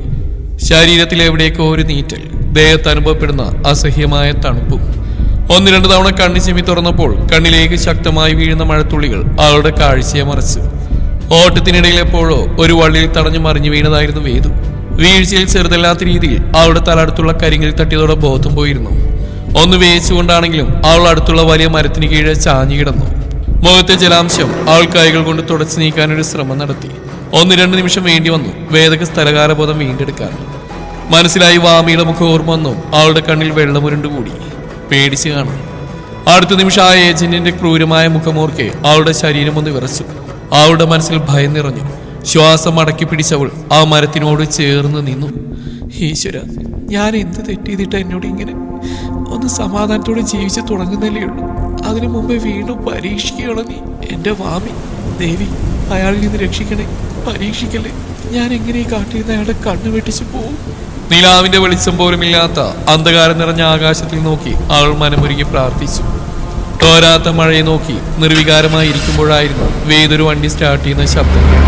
ശരീരത്തിൽ എവിടേക്കോ ഒരു നീറ്റൽ, ദേഹത്ത് അനുഭവപ്പെടുന്ന അസഹ്യമായ തണുപ്പും. ഒന്ന് രണ്ട് തവണ കണ്ണു ചിമ്മി തുറന്നപ്പോൾ കണ്ണിലേക്ക് ശക്തമായി വീഴുന്ന മഴത്തുള്ളികൾ അവളുടെ കാഴ്ചയെ മറച്ചു. ഓട്ടത്തിനിടയിൽ എപ്പോഴോ ഒരു വള്ളിയിൽ തടഞ്ഞു മറിഞ്ഞു വീണതായിരുന്നു വേദു. വീഴ്ചയിൽ ചെറുതല്ലാത്ത രീതിയിൽ അവളുടെ തലടുത്തുള്ള കരിങ്ങിൽ തട്ടിയതോടെ ബോധം പോയിരുന്നു. ഒന്ന് വേച്ചുകൊണ്ടാണെങ്കിലും അവൾ അടുത്തുള്ള വലിയ മരത്തിന് കീഴെ ചാഞ്ഞു കിടന്നു. മുഖത്തെ ജലാംശം അവൾ കൈകൾ കൊണ്ട് തുടച്ചു നീക്കാനൊരു ശ്രമം നടത്തി. ഒന്ന് രണ്ട് നിമിഷം വേണ്ടി വന്നു വേദക്ക് സ്ഥലകാലബോധം വീണ്ടെടുക്കാൻ. മനസ്സിലായി വാമിയുടെ മുഖം ഓർമ്മ വന്നു. അവളുടെ കണ്ണിൽ വെള്ളമുരുണ്ടുകൂടി. പേടിച്ചു കാണും. അടുത്ത നിമിഷം ആ ഏജന്റിന്റെ ക്രൂരമായ മുഖമോർക്കെ അവളുടെ ശരീരം ഒന്ന് വിറച്ചു. അവളുടെ മനസ്സിൽ ഭയം നിറഞ്ഞു. ശ്വാസം അടക്കി പിടിച്ചവൾ ആ മരത്തിനോട് ചേർന്ന് നിന്നു. ഈശ്വര, ഞാൻ എന്ത് തെറ്റിയതിട്ട് എന്നോട് ഇങ്ങനെ? ഒന്ന് സമാധാനത്തോടെ ജീവിച്ച് തുടങ്ങുന്നല്ലേ ഉള്ളൂ. അതിനു മുമ്പേ വീണ്ടും പരീക്ഷിക്കുകയാണോ നീ? എന്റെ വാമി ദേവി, അയാളിൽ നിന്ന് രക്ഷിക്കണേ, പരീക്ഷിക്കല്ലേ. ഞാൻ എങ്ങനെ ഈ കാട്ടിൽ അയാളുടെ കണ്ണു വെട്ടിച്ചു പോവും? നിലാവിന്റെ വെളിച്ചം പോലുമില്ലാത്ത അന്ധകാരം നിറഞ്ഞ ആകാശത്തിൽ നോക്കി അവൾ മനമൊരുക്കി പ്രാർത്ഥിച്ചു. തോരാത്ത മഴയെ നോക്കി നിർവികാരമായി ഇരിക്കുമ്പോഴായിരുന്നു വേദൊരു വണ്ടി സ്റ്റാർട്ട് ചെയ്യുന്ന ശബ്ദം കേട്ടത്.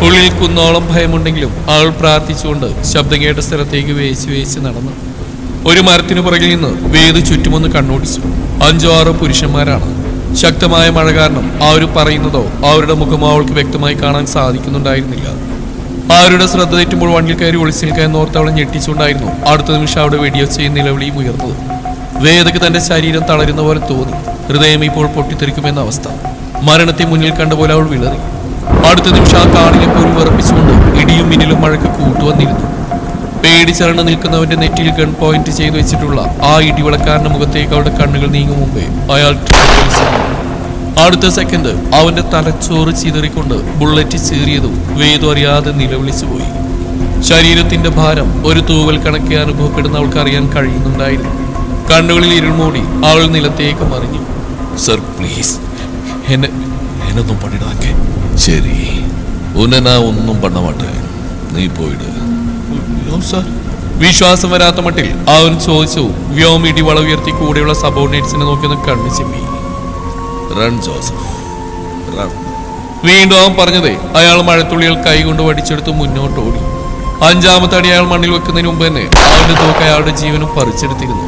ഉള്ളിൽ കുന്നോളം ഭയമുണ്ടെങ്കിലും അവൾ പ്രാർത്ഥിച്ചുകൊണ്ട് ശബ്ദം കേട്ട സ്ഥലത്തേക്ക് വേച്ച് നടന്നു. ഒരു മരത്തിനു പുറകിൽ നിന്ന് വേദ് ചുറ്റുമൊന്ന് കണ്ണോടിച്ചു. 5-6 പുരുഷന്മാരാണ്. ശക്തമായ മഴ കാരണം ആരും പറയുന്നതോ അവരുടെ മുഖമോ അവൾക്ക് വ്യക്തമായി കാണാൻ സാധിക്കുന്നുണ്ടായിരുന്നില്ല. ആരുടെ ശ്രദ്ധ തെറ്റുമ്പോൾ വണ്ടിയിൽ കയറി ഒളിച്ചു നിൽക്കാൻ ഓർത്ത് അവളെ ഞെട്ടിച്ചുകൊണ്ടായിരുന്നു അടുത്ത നിമിഷം അവിടെ വെടിയൊച്ചയും നിലവിളിയും ഉയർന്നത്. വേദക്ക് തന്റെ ശരീരം തളരുന്ന പോലെ തോന്നി. ഹൃദയം ഇപ്പോൾ പൊട്ടിത്തെറിക്കുമെന്ന അവസ്ഥ. മരണത്തെ മുന്നിൽ കണ്ട പോലെ അവൾ വിളറി. അടുത്ത നിമിഷം ആ കാണിനെ പോലും വിറപ്പിച്ചുകൊണ്ട് ഇടിയും മിന്നലും മഴയ്ക്ക് കൂട്ടുവന്നിരുന്നു. പേടിച്ചറണ്ട് നിൽക്കുന്നവന്റെ നെറ്റിയിൽ ഗൺ പോയിന്റ് ചെയ്തു വെച്ചിട്ടുള്ള ആ ഇടിവിളക്കാരന്റെ മുഖത്തേക്ക് അവളുടെ കണ്ണുകൾ നീങ്ങും മുമ്പേ അയാൾ അടുത്ത സെക്കൻഡ് അവന്റെ തലച്ചോറ് ചിതറിക്കൊണ്ട് ബുള്ളറ്റ് ചീറിയതും വേദം അറിയാതെ നിലവിളിച്ചു പോയി. ശരീരത്തിന്റെ ഭാരം ഒരു തൂവൽ കണക്കെ അനുഭവപ്പെടുന്ന അവൾക്ക് അറിയാൻ കഴിയുന്നുണ്ടായിരുന്നു. കണ്ണുകളിൽ ഇരുൾമൂടി അവൾ നിലത്തേക്ക് മറിഞ്ഞു. സർ പ്ലീസ്, എന്നൊന്നും പണിടാക്കെ. ശരി, ഉന്നനാ ഒന്നും പണ്ണ മാട്ടേ, നീ പോയിട്. വിശ്വാസം വരാത്ത മട്ടിൽ അവൻ ചോദിച്ചു. വ്യോം ഇടി വള ഉയർത്തി കൂടെയുള്ള സബോർഡിനേറ്റ്സിനെ നോക്കിയൊന്ന് കണ്ണു ചിമ്മി. Run Joseph, run. വീണ്ടും അവൻ പറഞ്ഞതേ അയാൾ മഴത്തുള്ളികൾ കൈകൊണ്ട് വടിച്ചെടുത്ത് മുന്നോട്ട് ഓടി. 5ാമത്തെ അടി അയാൾ മണ്ണിൽ വെക്കുന്നതിന് മുമ്പ് തന്നെ അവന്റെ തോക്ക് അയാളുടെ ജീവനും പറിച്ചെടുത്തിരുന്നു.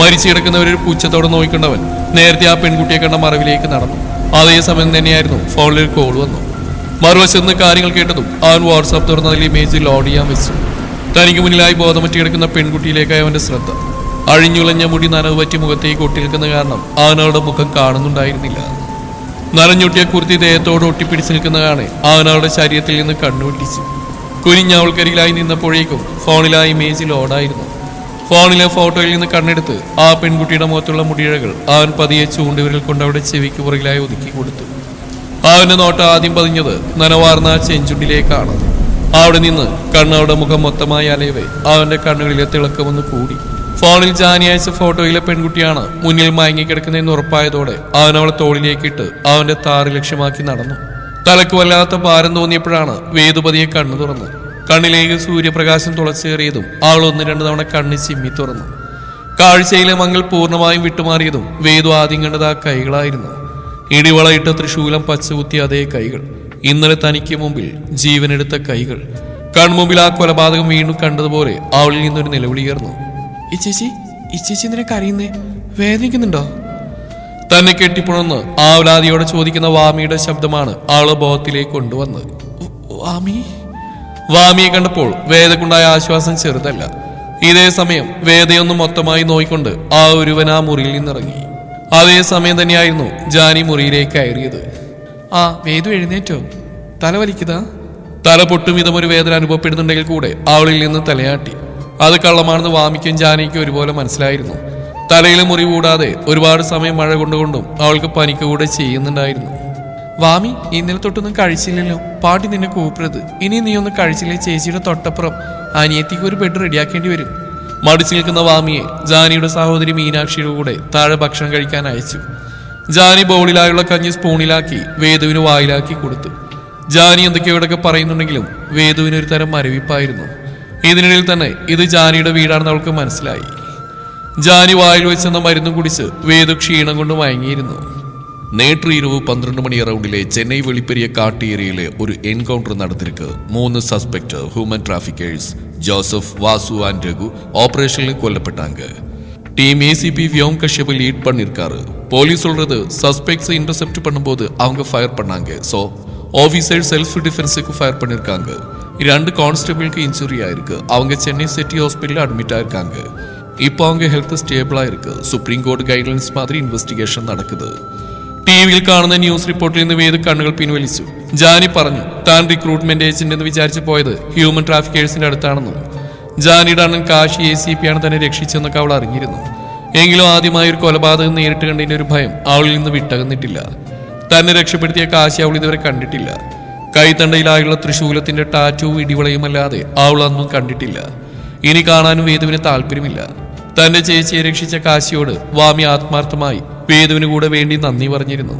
മരിച്ചു കിടക്കുന്നവരൊരു പൂച്ചത്തോടെ നോക്കിക്കൊണ്ടവൻ നേരത്തെ ആ പെൺകുട്ടിയെ കണ്ട മറവിലേക്ക് നടന്നു. അതേസമയം തന്നെയായിരുന്നു ഫോണിൽ കോൾ വന്നു. മറുവശത്ത് നിന്ന് കാര്യങ്ങൾ കേട്ടതും അവൻ വാട്സാപ്പ് തുറന്നതിൽ ഇമേജ് ലോഡ് ചെയ്യാൻ വെച്ചു. തനിക്ക് മുന്നിലായി ബോധമറ്റി കിടക്കുന്ന പെൺകുട്ടിയിലേക്കായി അവന്റെ ശ്രദ്ധ. അഴിഞ്ഞുലഞ്ഞ മുടി നനവ് പറ്റി മുഖത്തേക്ക് ഒട്ടിനിൽക്കുന്ന കാരണം അവനവളുടെ മുഖം കാണുന്നുണ്ടായിരുന്നില്ല. നനഞ്ഞൊട്ടിയ കുർത്തി ദേഹത്തോട് ഒട്ടിപ്പിടിച്ച് നിൽക്കുന്നതാണ് അവനവളുടെ ശരീരത്തിൽ നിന്ന് കണ്ണുവെട്ടിച്ചു. കുനിഞ്ഞവൾക്കരികിലായി നിന്നപ്പോഴേക്കും ഫോണിലെ ഇമേജ് ലോഡായിരുന്നു. ഫോണിലെ ഫോട്ടോയിൽ നിന്ന് കണ്ണെടുത്ത് ആ പെൺകുട്ടിയുടെ മുഖത്തുള്ള മുടിയിഴകൾ അവൻ പതിയെ ചൂണ്ടുവിരൽ കൊണ്ട് അവിടെ ചെവിക്ക് പുറകിലായി ഒതുക്കി കൊടുത്തു. അവന്റെ നോട്ടം ആദ്യം പതിഞ്ഞത് നനവാർന്ന ചെഞ്ചുണ്ടിലേക്കാണ്. അവിടെ നിന്ന് കണ്ണവരുടെ മുഖം മൊത്തമായി അലയവേ അവന്റെ കണ്ണുകളിലെ തിളക്കമൊന്ന് കൂടി. ഫോണിൽ ജാനി അയച്ച ഫോട്ടോയിലെ പെൺകുട്ടിയാണ് മുന്നിൽ മയങ്ങിക്കിടക്കുന്നതെന്ന് ഉറപ്പായതോടെ അവൻ അവളെ തോളിലേക്കിട്ട് അവന്റെ താറ് ലക്ഷ്യമാക്കി നടന്നു. തലക്ക് വല്ലാത്ത ഭാരം തോന്നിയപ്പോഴാണ് വേദുപതിയെ കണ്ണു തുറന്നു. കണ്ണിലേക്ക് സൂര്യപ്രകാശം തുളച്ചേറിയതും അവൾ 1-2 തവണ കണ്ണ് ചിമ്മി തുറന്നു. കാഴ്ചയിലെ മങ്ങൽ പൂർണ്ണമായും വിട്ടുമാറിയതും വേദു ആദ്യം കണ്ടത് ആ കൈകളായിരുന്നു. ഇടിവളയിട്ട തൃശൂലം പച്ചകുത്തിയ അതേ കൈകൾ, ഇന്നലെ തനിക്ക് മുമ്പിൽ ജീവനെടുത്ത കൈകൾ. കൺമുമ്പിൽ ആ കൊലപാതകം വീണ്ടും കണ്ടതുപോലെ അവളിൽ നിന്നൊരു നിലവിളിയേർന്നു. ഈ ചേച്ചി നിനക്ക് അറിയുന്നേ, വേദനിക്കുന്നുണ്ടോ? തന്നെ കെട്ടിപ്പുണർന്ന് ആവലാതിയോടെ ചോദിക്കുന്ന വാമിയുടെ ശബ്ദമാണ് ആളെ ബോധത്തിലേക്ക് കൊണ്ടുവന്നത്. വാമിയെ കണ്ടപ്പോൾ വേദക്കുണ്ടായ ആശ്വാസം ചെറുതല്ല. ഇതേ സമയം വേദയൊന്ന് മൊത്തമായി നോയിക്കൊണ്ട് ആ ഒരുവൻ ആ മുറിയിൽ നിന്നിറങ്ങി. അതേ സമയം തന്നെയായിരുന്നു ജാനി മുറിയിലേക്ക് കയറിയത്. വേദു എഴുന്നേറ്റോ? തല വലിക്കുതാ? തല പൊട്ടുമിതമൊരു വേദന അനുഭവപ്പെടുന്നുണ്ടെങ്കിൽ കൂടെ അവളിൽ നിന്ന് തലയാട്ടി. അത് കള്ളമാണെന്ന് വാമിക്കും ജാനിക്കും ഒരുപോലെ മനസ്സിലായിരുന്നു. തലയിലെ മുറി കൂടാതെ ഒരുപാട് സമയം മഴ കൊണ്ടുകൊണ്ടും അവൾക്ക് പനിക്ക് കൂടെ ചെയ്യുന്നുണ്ടായിരുന്നു. വാമി, ഇന്നലെ തൊട്ടൊന്നും കഴിച്ചില്ലല്ലോ, പാട്ടി നിന്നെ കൂപ്പരുത്. ഇനി നീ ഒന്നും കഴിച്ചില്ലേ ചേച്ചിയുടെ തൊട്ടപ്പുറം അനിയത്തിക്ക് ഒരു ബെഡ് റെഡിയാക്കേണ്ടി വരും. മടിച്ചു നിൽക്കുന്ന വാമിയെ ജാനിയുടെ സഹോദരി മീനാക്ഷിയുടെ കൂടെ താഴെ ഭക്ഷണം കഴിക്കാൻ അയച്ചു. ജാനി ബൗളിലായുള്ള കഞ്ഞി സ്പൂണിലാക്കി വേദുവിന് വായിലാക്കി കൊടുത്തു. ജാനി എന്തൊക്കെയോടൊക്കെ പറയുന്നുണ്ടെങ്കിലും വേദുവിനൊരു തരം മരവിപ്പായിരുന്നു. ഇതിനിടയിൽ തന്നെ ഇത് ജാനിയുടെ വീടാണെന്ന് അവൾക്ക് മനസ്സിലായി. ജാനി വായിൽ വെച്ചെന്ന മരുന്നും കുടിച്ച് വേദു ക്ഷീണം കൊണ്ട് മയങ്ങിയിരുന്നു. നേற்று இரவு 12 மணி அரௌண்டிலே ചെന്നൈ വെളിപ്പെരിയ കാട്ടേരിയയിലെ ഒരു എൻകൗണ്ടർ നടന്നിരിക്ക്. 3 suspect human traffickers Joseph, Vasu and Raghu ஆபரேஷனில் கொல்லப்பட்டாங்க. Team ACP Vyom Kashyap lead பண்ணிருக்காரு. போலீஸ் சொல்றது சஸ்பெக்ட்ஸ் இன்டர்செப்ட் பண்ணும்போது அவங்க ஃபயர் பண்ணாங்க. ஸோ ஆஃபீஸர் செல்ஃப் டிஃபென்ஸுக்கு ஃபயர் பண்ணிருக்காங்க. 2 கான்ஸ்டபிளுக்கு இன்ஜுரி ஆயிருக்கு. அவங்க சென்னை சிட்டி ஹாஸ்பிட்டலில் அட்மிட் ஆயிருக்காங்க. இப்போ அவங்க ஹெல்த் ஸ்டேபிளா இருக்கு. സുപ്രീം കോടതി ഗൈഡ്ലൈൻസ് മാതിരി ഇൻവെസ്റ്റിഗേഷൻ നടക്കുന്നത്. ടിവിയിൽ കാണുന്ന ന്യൂസ് റിപ്പോർട്ടിൽ നിന്ന് വേദ കണ്ണുകൾ പിൻവലിച്ചു. ജാനി പറഞ്ഞു താൻ റിക്രൂട്ട്മെന്റ് ഏജന്റ് എന്ന് വിചാരിച്ചു പോയത് ഹ്യൂമൻ ട്രാഫിക്കേഴ്സിന്റെ അടുത്താണെന്നും ജാനിയുടെ അണ്ണൻ കാശി ACP ആണ് തന്നെ രക്ഷിച്ചെന്നൊക്കെ അവൾ അറിഞ്ഞിരുന്നു. എങ്കിലും ആദ്യമായി ഒരു കൊലപാതകം നേരിട്ട് കണ്ടതിന്റെ ഒരു ഭയം അവളിൽ നിന്ന് വിട്ടകന്നിട്ടില്ല. തന്നെ രക്ഷപ്പെടുത്തിയ കാശി അവൾ ഇതുവരെ കണ്ടിട്ടില്ല. കൈത്തണ്ടയിലായുള്ള തൃശൂലത്തിന്റെ ടാറ്റൂവും ഇടിവളയുമല്ലാതെ അവൾ അന്നും കണ്ടിട്ടില്ല. ഇനി കാണാനും വേദുവിന് താല്പര്യമില്ല. തന്റെ ചേച്ചിയെ രക്ഷിച്ച കാശിയോട് വാമി ആത്മാർത്ഥമായി വേദുവിന് കൂടെ വേണ്ടി നന്ദി പറഞ്ഞിരുന്നു.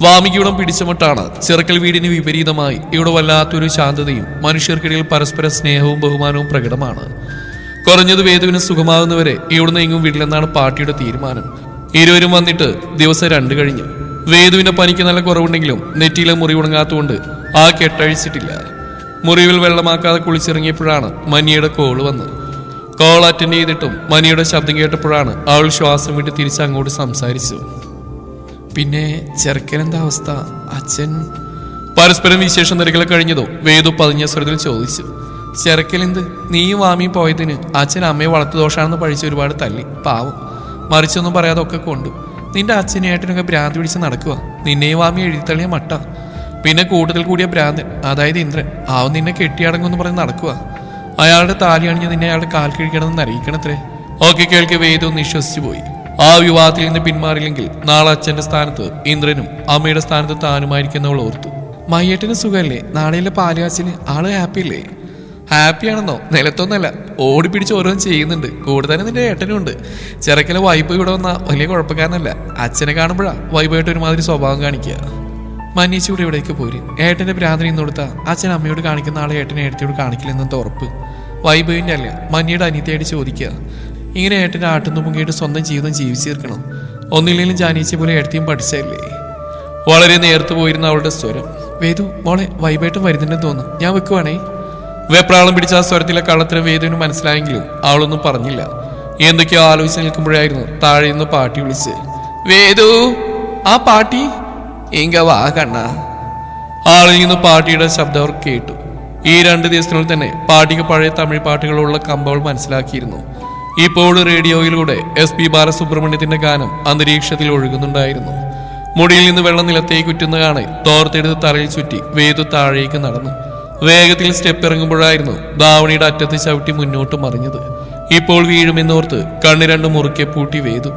വാമിക്കിവിടം പിടിച്ചമട്ടാണ്. ചിറക്കൽ വീടിന് വിപരീതമായി ഇവിടെ വല്ലാത്തൊരു ശാന്തതയും മനുഷ്യർക്കിടയിൽ പരസ്പര സ്നേഹവും ബഹുമാനവും പ്രകടമാണ്. കുറഞ്ഞത് വേദുവിന് സുഖമാകുന്നവരെ ഇവിടുന്ന് എങ്ങും വിടില്ലെന്നാണ് പാർട്ടിയുടെ തീരുമാനം. ഇരുവരും വന്നിട്ട് ദിവസം 2 കഴിഞ്ഞു. വേദുവിന്റെ പനിക്ക് നല്ല കുറവുണ്ടെങ്കിലും നെറ്റിയിലെ മുറി ഉണങ്ങാത്തതുകൊണ്ട് ആ കെട്ടഴിച്ചിട്ടില്ല. മുറിവിൽ വെള്ളമാക്കാതെ കുളിച്ചിറങ്ങിയപ്പോഴാണ് മനിയുടെ കോള് വന്നത്. കോൾ അറ്റൻഡ് ചെയ്തിട്ടും മനിയുടെ ശബ്ദം കേട്ടപ്പോഴാണ് അവൾ ശ്വാസം വിട്ട് തിരിച്ച് അങ്ങോട്ട് സംസാരിച്ചു. പിന്നെ ചെറുക്കനെന്താ അവസ്ഥ? അച്ഛൻ? പരസ്പരം വിശേഷം നിരകളെ കഴിഞ്ഞതോ വേദു പതിഞ്ഞ സ്വരത്തിൽ ചോദിച്ചു. ചെറുക്കലെന്ത്? നീയും വാമിയും പോയതിന് അച്ഛൻ അമ്മയെ വളർത്തുദോഷാണെന്ന് പഴിച്ച് ഒരുപാട് തല്ലി. പാവം, മറിച്ചൊന്നും പറയാതെ ഒക്കെ കൊണ്ടു. നിന്റെ അച്ഛനായിട്ടൊക്കെ ഭ്രാന്ത് പിടിച്ച് നടക്കുക. നിന്നെയും വാമി എഴുതിത്തള്ളിയ മട്ട. പിന്നെ കൂടുതൽ കൂടിയ ഭ്രാന്തൻ, അതായത് ഇന്ദ്രൻ, ആവും നിന്നെ കെട്ടിയടങ്ങുമെന്ന് പറഞ്ഞ് നടക്കുക. അയാളുടെ താലി അണിഞ്ഞ് നിന്നെ അയാളുടെ കാൽ കിഴിക്കണമെന്ന് അറിയിക്കണത്രേ. ഓക്കെ കേൾക്കെ വേദു ഒന്ന് വിശ്വസിച്ചു പോയി. ആ വിവാഹത്തിൽ നിന്ന് പിന്മാറില്ലെങ്കിൽ നാളെ അച്ഛന്റെ സ്ഥാനത്ത് ഇന്ദ്രനും അമ്മയുടെ സ്ഥാനത്ത് താനുമായിരിക്കുന്നവൾ ഓർത്തു. മയ്യേട്ടന് സുഖമല്ലേ? നാളെയിലെ പാലുകാച്ചിന് ആള് ഹാപ്പി അല്ലേ? ഹാപ്പിയാണെന്നോ? നിലത്തൊന്നല്ല, ഓടിപ്പിടിച്ച് ഓരോന്നും ചെയ്യുന്നുണ്ട്. കൂടെ തന്നെ നിന്റെ ഏട്ടനും ഉണ്ട്. ചെറുക്കലെ വൈബ് ഇവിടെ വന്നാൽ വലിയ കുഴപ്പക്കാരനല്ല. അച്ഛനെ കാണുമ്പോഴാ വൈബായിട്ട് ഒരുമാതിരി സ്വഭാവം കാണിക്കുക. മന്നീച്ചൂടെ ഇവിടേക്ക് പോരും. ഏട്ടന്റെ ഭ്രാന്തന് ഇന്ന് കൊടുത്താൽ അച്ഛൻ അമ്മയോട് കാണിക്കുന്ന ആളെ ഏട്ടനെ ഏട്ടത്തിയോട് കാണിക്കില്ലെന്നത് ഉറപ്പ്. വൈബവിന്റെ അല്ല, മന്നിയുടെ അനിയത്തിയായിട്ട് ചോദിക്കുക. ഇങ്ങനെ ഏട്ടൻ്റെ ആട്ടുന്നു പൊങ്ങിയിട്ട് സ്വന്തം ജീവിതം ജീവിച്ചു തീർക്കണം. ഒന്നില്ലെങ്കിലും ജാനീച്ച പോലെ ഏട്ടത്തിയും പഠിച്ചല്ലേ. വളരെ നേർത്തു പോയിരുന്ന അവളുടെ സ്വരം. വേദു മോളെ, വൈബായിട്ടും വരുന്നുണ്ടെന്ന് തോന്നുന്നു, ഞാൻ വെക്കുവാണേ. വെപ്രാളം പിടിച്ച ആ സ്വരത്തിലെ കള്ളത്തരം വേദുവിന് മനസ്സിലായെങ്കിലും അവളൊന്നും പറഞ്ഞില്ല. എന്തൊക്കെയോ ആലോചിച്ച് നിൽക്കുമ്പോഴായിരുന്നു താഴെ നിന്ന് പാട്ടി വിളിച്ച്. വേദു, ആ പാട്ടി എങ്ക വാ കണ്ണ. ആളിൽ നിന്ന് പാട്ടിയുടെ ശബ്ദം അവർ കേട്ടു. ഈ 2 ദിവസത്തിനുള്ളിൽ തന്നെ പാട്ടിക്ക് പഴയ തമിഴ് പാട്ടുകളുള്ള കമ്പവൾ മനസ്സിലാക്കിയിരുന്നു. ഇപ്പോഴും റേഡിയോയിലൂടെ SP ബാലസുബ്രഹ്മണ്യത്തിന്റെ ഗാനം അന്തരീക്ഷത്തിൽ ഒഴുകുന്നുണ്ടായിരുന്നു. മുടിയിൽ നിന്ന് വെള്ളം നിലത്തേക്ക് ഉറ്റുന്ന കാണെ തോർത്തെടുത്ത് തലയിൽ ചുറ്റി വേദു താഴേക്ക് നടന്നു. വേഗത്തിൽ സ്റ്റെപ്പ് ഇറങ്ങുമ്പോഴായിരുന്നു ധാവണിയുടെ അറ്റത്ത് ചവിട്ടി മുന്നോട്ട് മറിഞ്ഞത്. ഇപ്പോൾ വീഴുമെന്നോർത്ത് കണ്ണ് രണ്ടും മുറുക്കെ പൂട്ടി വേദു.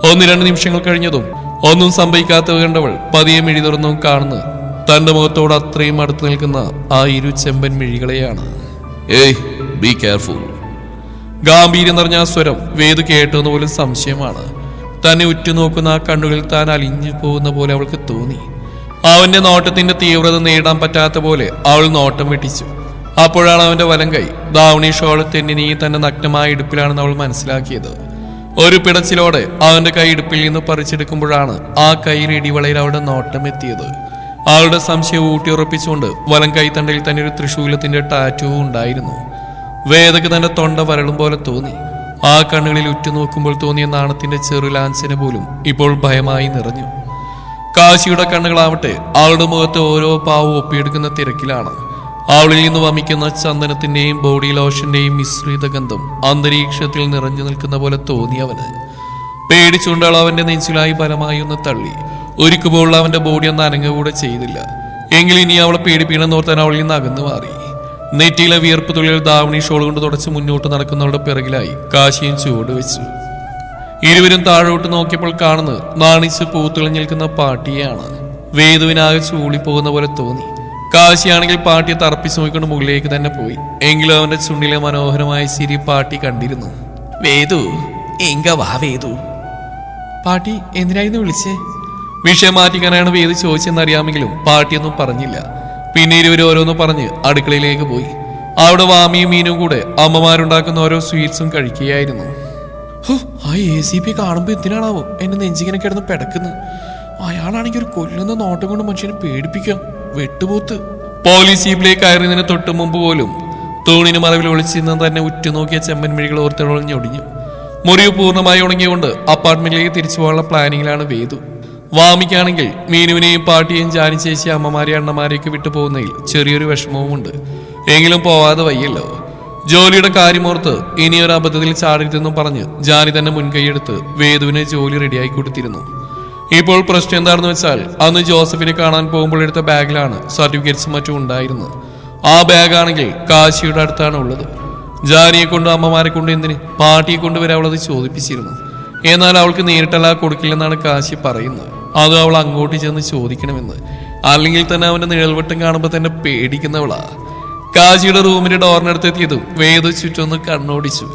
1-2 നിമിഷങ്ങൾ കഴിഞ്ഞതും ഒന്നും സംഭവിക്കാത്തത് കണ്ടവൾ പതിയെ മിഴി തുറന്നും കാണുന്നു തന്റെ മുഖത്തോട് അത്രയും അടുത്ത് നിൽക്കുന്ന ആ ഇരു ചെമ്പൻ മിഴികളെയാണ്. ഏയ് ബി കെയർഫുൾ. ഗാംഭീര്യം നിറഞ്ഞ ആ സ്വരം വേദു കേട്ടെന്ന് പോലും സംശയമാണ്. തന്നെ ഉറ്റുനോക്കുന്ന ആ കണ്ണുകളിൽ താൻ അലിഞ്ഞു പോകുന്ന പോലെ അവൾക്ക് തോന്നി. അവന്റെ നോട്ടത്തിന്റെ തീവ്രത നേടാൻ പറ്റാത്ത പോലെ അവൾ നോട്ടം വെട്ടിച്ചു. അപ്പോഴാണ് അവന്റെ വലം കൈ ധാവണി ഷോൾ തെന്നിനീ തന്റെ നഗ്നമായ ഇടുപ്പിലാണെന്ന് അവൾ മനസ്സിലാക്കിയത്. ഒരു പിടച്ചിലോടെ അവന്റെ കൈ ഇടുപ്പിൽ നിന്ന് പറിച്ചെടുക്കുമ്പോഴാണ് ആ കൈയിൽ ഇടിവളയിൽ അവളുടെ നോട്ടം എത്തിയത്. അവളുടെ സംശയം ഊട്ടിയുറപ്പിച്ചുകൊണ്ട് വലം കൈത്തണ്ടയിൽ തന്നെ ഒരു തൃശൂലത്തിന്റെ ടാറ്റൂ ഉണ്ടായിരുന്നു. വേദക്ക് തന്റെ തൊണ്ട വരളും പോലെ തോന്നി. ആ കണ്ണുകളിൽ ഉറ്റുനോക്കുമ്പോൾ തോന്നിയ നാണത്തിന്റെ ചെറുലാഞ്ചന പോലും ഇപ്പോൾ ഭയമായി നിറഞ്ഞു. കാശിയുടെ കണ്ണുകളാവട്ടെ അവളുടെ മുഖത്ത് ഓരോ പാവവും ഒപ്പിയെടുക്കുന്ന തിരക്കിലാണ്. അവളിൽ നിന്ന് വമിക്കുന്ന ചന്ദനത്തിന്റെയും ബോഡി ലോഷന്റെയും മിശ്രിത ഗന്ധം അന്തരീക്ഷത്തിൽ നിറഞ്ഞു നിൽക്കുന്ന പോലെ തോന്നിയവന്. പേടിച്ചുകൊണ്ട് അവൾ അവന്റെ നെഞ്ചിലായി ബലമായി ഒന്ന് തള്ളി. ഒരുക്കുപോലുള്ള അവന്റെ ബോഡി ഒന്ന് അനങ്ങുകൂടെ ചെയ്തില്ല. എങ്കിലും ഇനി അവളെ പേടിപ്പിക്കണമെന്നോർത്താൻ അവളിൽ നിന്ന് അകന്നു മാറി. നെറ്റിയിലെ വിയർപ്പ് തുള്ളികൾ ധാവണി ഷോൾ കൊണ്ട് തുടച്ച് മുന്നോട്ട് നടക്കുന്നവളുടെ പിറകിലായി കാശിയും ചുവട് വെച്ചു. ഇരുവരും താഴോട്ട് നോക്കിയപ്പോൾ കാണുന്നത് നാണിച്ച് പൂത്തുളഞ്ഞു നിൽക്കുന്ന പാട്ടിയെയാണ്. വേദുവിനാകെ ചൂളിപ്പോകുന്ന പോലെ തോന്നി. കാശിയാണെങ്കിൽ പാട്ടിയെ തറപ്പിച്ചു നോക്കിക്കൊണ്ട് മുകളിലേക്ക് തന്നെ പോയി. എങ്കിലും അവന്റെ ചുണ്ടിലെ മനോഹരമായ ചിരി പാട്ടി കണ്ടിരുന്നു. വേദു എങ്ക വാ വേദു. പാട്ടി എന്തിനായിരുന്നു വിളിച്ചേ? വിഷയം മാറ്റിക്കാനാണ് വേദു ചോദിച്ചെന്നറിയാമെങ്കിലും പാട്ടിയൊന്നും പറഞ്ഞില്ല. പിന്നെ ഇരുവരും ഓരോന്ന് പറഞ്ഞ് അടുക്കളയിലേക്ക് പോയി. അവിടെ വാമിയും മീനും കൂടെ അമ്മമാരുണ്ടാക്കുന്ന ഓരോ സ്വീറ്റ്സും കഴിക്കുകയായിരുന്നു. ആ ACP കാണുമ്പോ എന്തിനാണാവോ എന്നെ നെഞ്ചിങ്ങനെ കിടന്ന് പെടക്കുന്നത്. അയാളാണെങ്കിൽ ഒരു കൊല്ലുന്ന നോട്ടം കൊണ്ട് മനുഷ്യനെ പേടിപ്പിക്കാം. വെട്ടുപോത്ത്. പോലീസ് ജീപ്പിലേക്ക് കയറുന്നതിന് തൊട്ട് മുമ്പ് പോലും തൂണിന് മറവിൽ ഒളിച്ചിരുന്ന് തന്നെ ഉറ്റുനോക്കിയ ചെമ്മൻ മിഴികൾ ഓർത്തൊഴിഞ്ഞൊടിഞ്ഞു. മുറിവ് പൂർണ്ണമായി ഉണങ്ങിയുകൊണ്ട് അപ്പാർട്ട്മെന്റിലേക്ക് തിരിച്ചു പോകാനുള്ള പ്ലാനിങ്ങിലാണ് വേദു. വാമിക്കാണെങ്കിൽ മീനുവിനെയും പാട്ടിയെയും ജാനി ചേച്ചി അമ്മമാരെയും അണ്ണമാരെയൊക്കെ വിട്ടു പോകുന്നതിൽ ചെറിയൊരു വിഷമവുമുണ്ട്. എങ്കിലും പോവാതെ വയ്യല്ലോ. ജോലിയുടെ കാര്യമോർത്ത് ഇനിയൊരു അബദ്ധത്തിൽ ചാടരുതെന്നും പറഞ്ഞ് ജാനി തന്നെ മുൻകൈയെടുത്ത് വേദുവിനെ ജോലി റെഡിയായി കൊടുത്തിരുന്നു. ഇപ്പോൾ പ്രശ്നം എന്താണെന്ന് വെച്ചാൽ അന്ന് ജോസഫിനെ കാണാൻ പോകുമ്പോൾ എടുത്ത ബാഗിലാണ് സർട്ടിഫിക്കറ്റ്സും മറ്റും ഉണ്ടായിരുന്നത്. ആ ബാഗാണെങ്കിൽ കാശിയുടെ അടുത്താണ് ഉള്ളത്. ജാനിയെ കൊണ്ട് അമ്മമാരെ കൊണ്ട് എന്തിന് പാട്ടിയെ കൊണ്ടുവരെ അവളത് ചോദിപ്പിച്ചിരുന്നു. എന്നാൽ അവൾക്ക് നേരിട്ടല്ല കൊടുക്കില്ലെന്നാണ് കാശി പറയുന്നത്. അത് അവൾ അങ്ങോട്ട് ചെന്ന് ചോദിക്കണമെന്ന്. അല്ലെങ്കിൽ തന്നെ അവന്റെ നിഴൽവട്ടം കാണുമ്പോൾ തന്നെ പേടിക്കുന്നവളാ. കാശിയുടെ റൂമിന്റെ ഡോറിനടുത്തെത്തിയതും വേദു ചുറ്റൊന്ന് കണ്ണോടിച്ചു.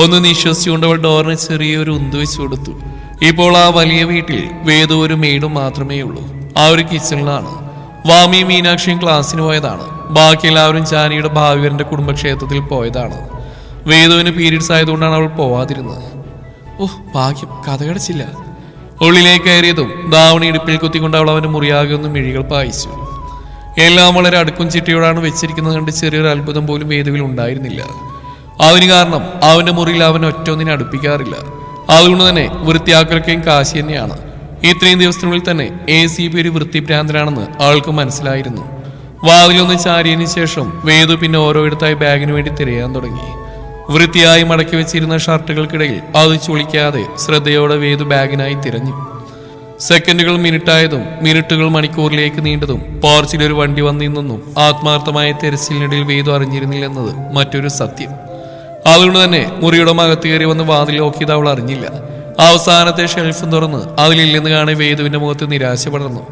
ഒന്ന് നിശ്വസിച്ചുകൊണ്ട് അവൾ ഡോറിന് ചെറിയൊരു ഉന്ത് വെച്ചു കൊടുത്തു. ഇപ്പോൾ ആ വലിയ വീട്ടിൽ വേദു ഒരു മെയ്ഡും മാത്രമേ ഉള്ളൂ. ആ ഒരു കിച്ചണിലാണ്. വാമിയും മീനാക്ഷിയും ക്ലാസ്സിന് പോയതാണ്. ബാക്കി എല്ലാവരും ജാനിയുടെ ഭാവിവരന്റെ കുടുംബക്ഷേത്രത്തിൽ പോയതാണ്. വേദുവിന് പീരീഡ്സ് ആയതുകൊണ്ടാണ് അവൾ പോവാതിരുന്നത്. ഭാഗ്യം, കഥ കടച്ചില്ല. ഉള്ളിലേക്ക് കയറിയതും ധാവണി ഇടുപ്പിൽ കുത്തിക്കൊണ്ട് അവൾ അവന്റെ മുറിയാകെ ഒന്ന് മിഴികൾ പായിച്ചു. എല്ലാം വളരെ അടുക്കും ചിട്ടയോടാണ് വെച്ചിരിക്കുന്നത് കണ്ട് ചെറിയൊരു അത്ഭുതം പോലും വേദുവിൽ ഉണ്ടായിരുന്നില്ല. അതിന് കാരണം അവന്റെ മുറിയിൽ അവൻ ഒറ്റൊന്നിനെ അടുപ്പിക്കാറില്ല. അതുകൊണ്ട് തന്നെ വൃത്തിയാക്കലൊക്കെയും കാശി തന്നെയാണ്. ഇത്രയും ദിവസത്തിനുള്ളിൽ തന്നെ ACP ഒരു വൃത്തിഭ്രാന്തനാണെന്ന് ആൾക്ക് മനസ്സിലായിരുന്നു. വാതിലൊന്ന് ചാരിയതിനു ശേഷം വേദു പിന്നെ ഓരോയിടത്തായി ബാഗിന് വേണ്ടി തിരയാൻ തുടങ്ങി. വൃത്തിയായി മടക്കി വെച്ചിരുന്ന ഷർട്ടുകൾക്കിടയിൽ അത് ചുളിക്കാതെ ശ്രദ്ധയോടെ വേദു ബാഗിനായി തിരഞ്ഞു. സെക്കൻഡുകൾ മിനിറ്റായതും മിനിറ്റുകൾ മണിക്കൂറിലേക്ക് നീണ്ടതും പോർച്ചിലൊരു വണ്ടി വന്നിരുന്നെന്നും ആത്മാർത്ഥമായ തെരച്ചിലിനിടയിൽ വേദു അറിഞ്ഞിരുന്നില്ലെന്നത് മറ്റൊരു സത്യം. അതുകൊണ്ട് തന്നെ മുറിയുടെ മകത്ത് കയറി വന്ന് വാതിൽ നോക്കിയത് അവൾ അറിഞ്ഞില്ല. അവസാനത്തെ ഷെൽഫും തുറന്ന് അതിലില്ലെന്ന് കാണെ വേദുവിന്റെ മുഖത്ത് നിരാശ പടർന്നു.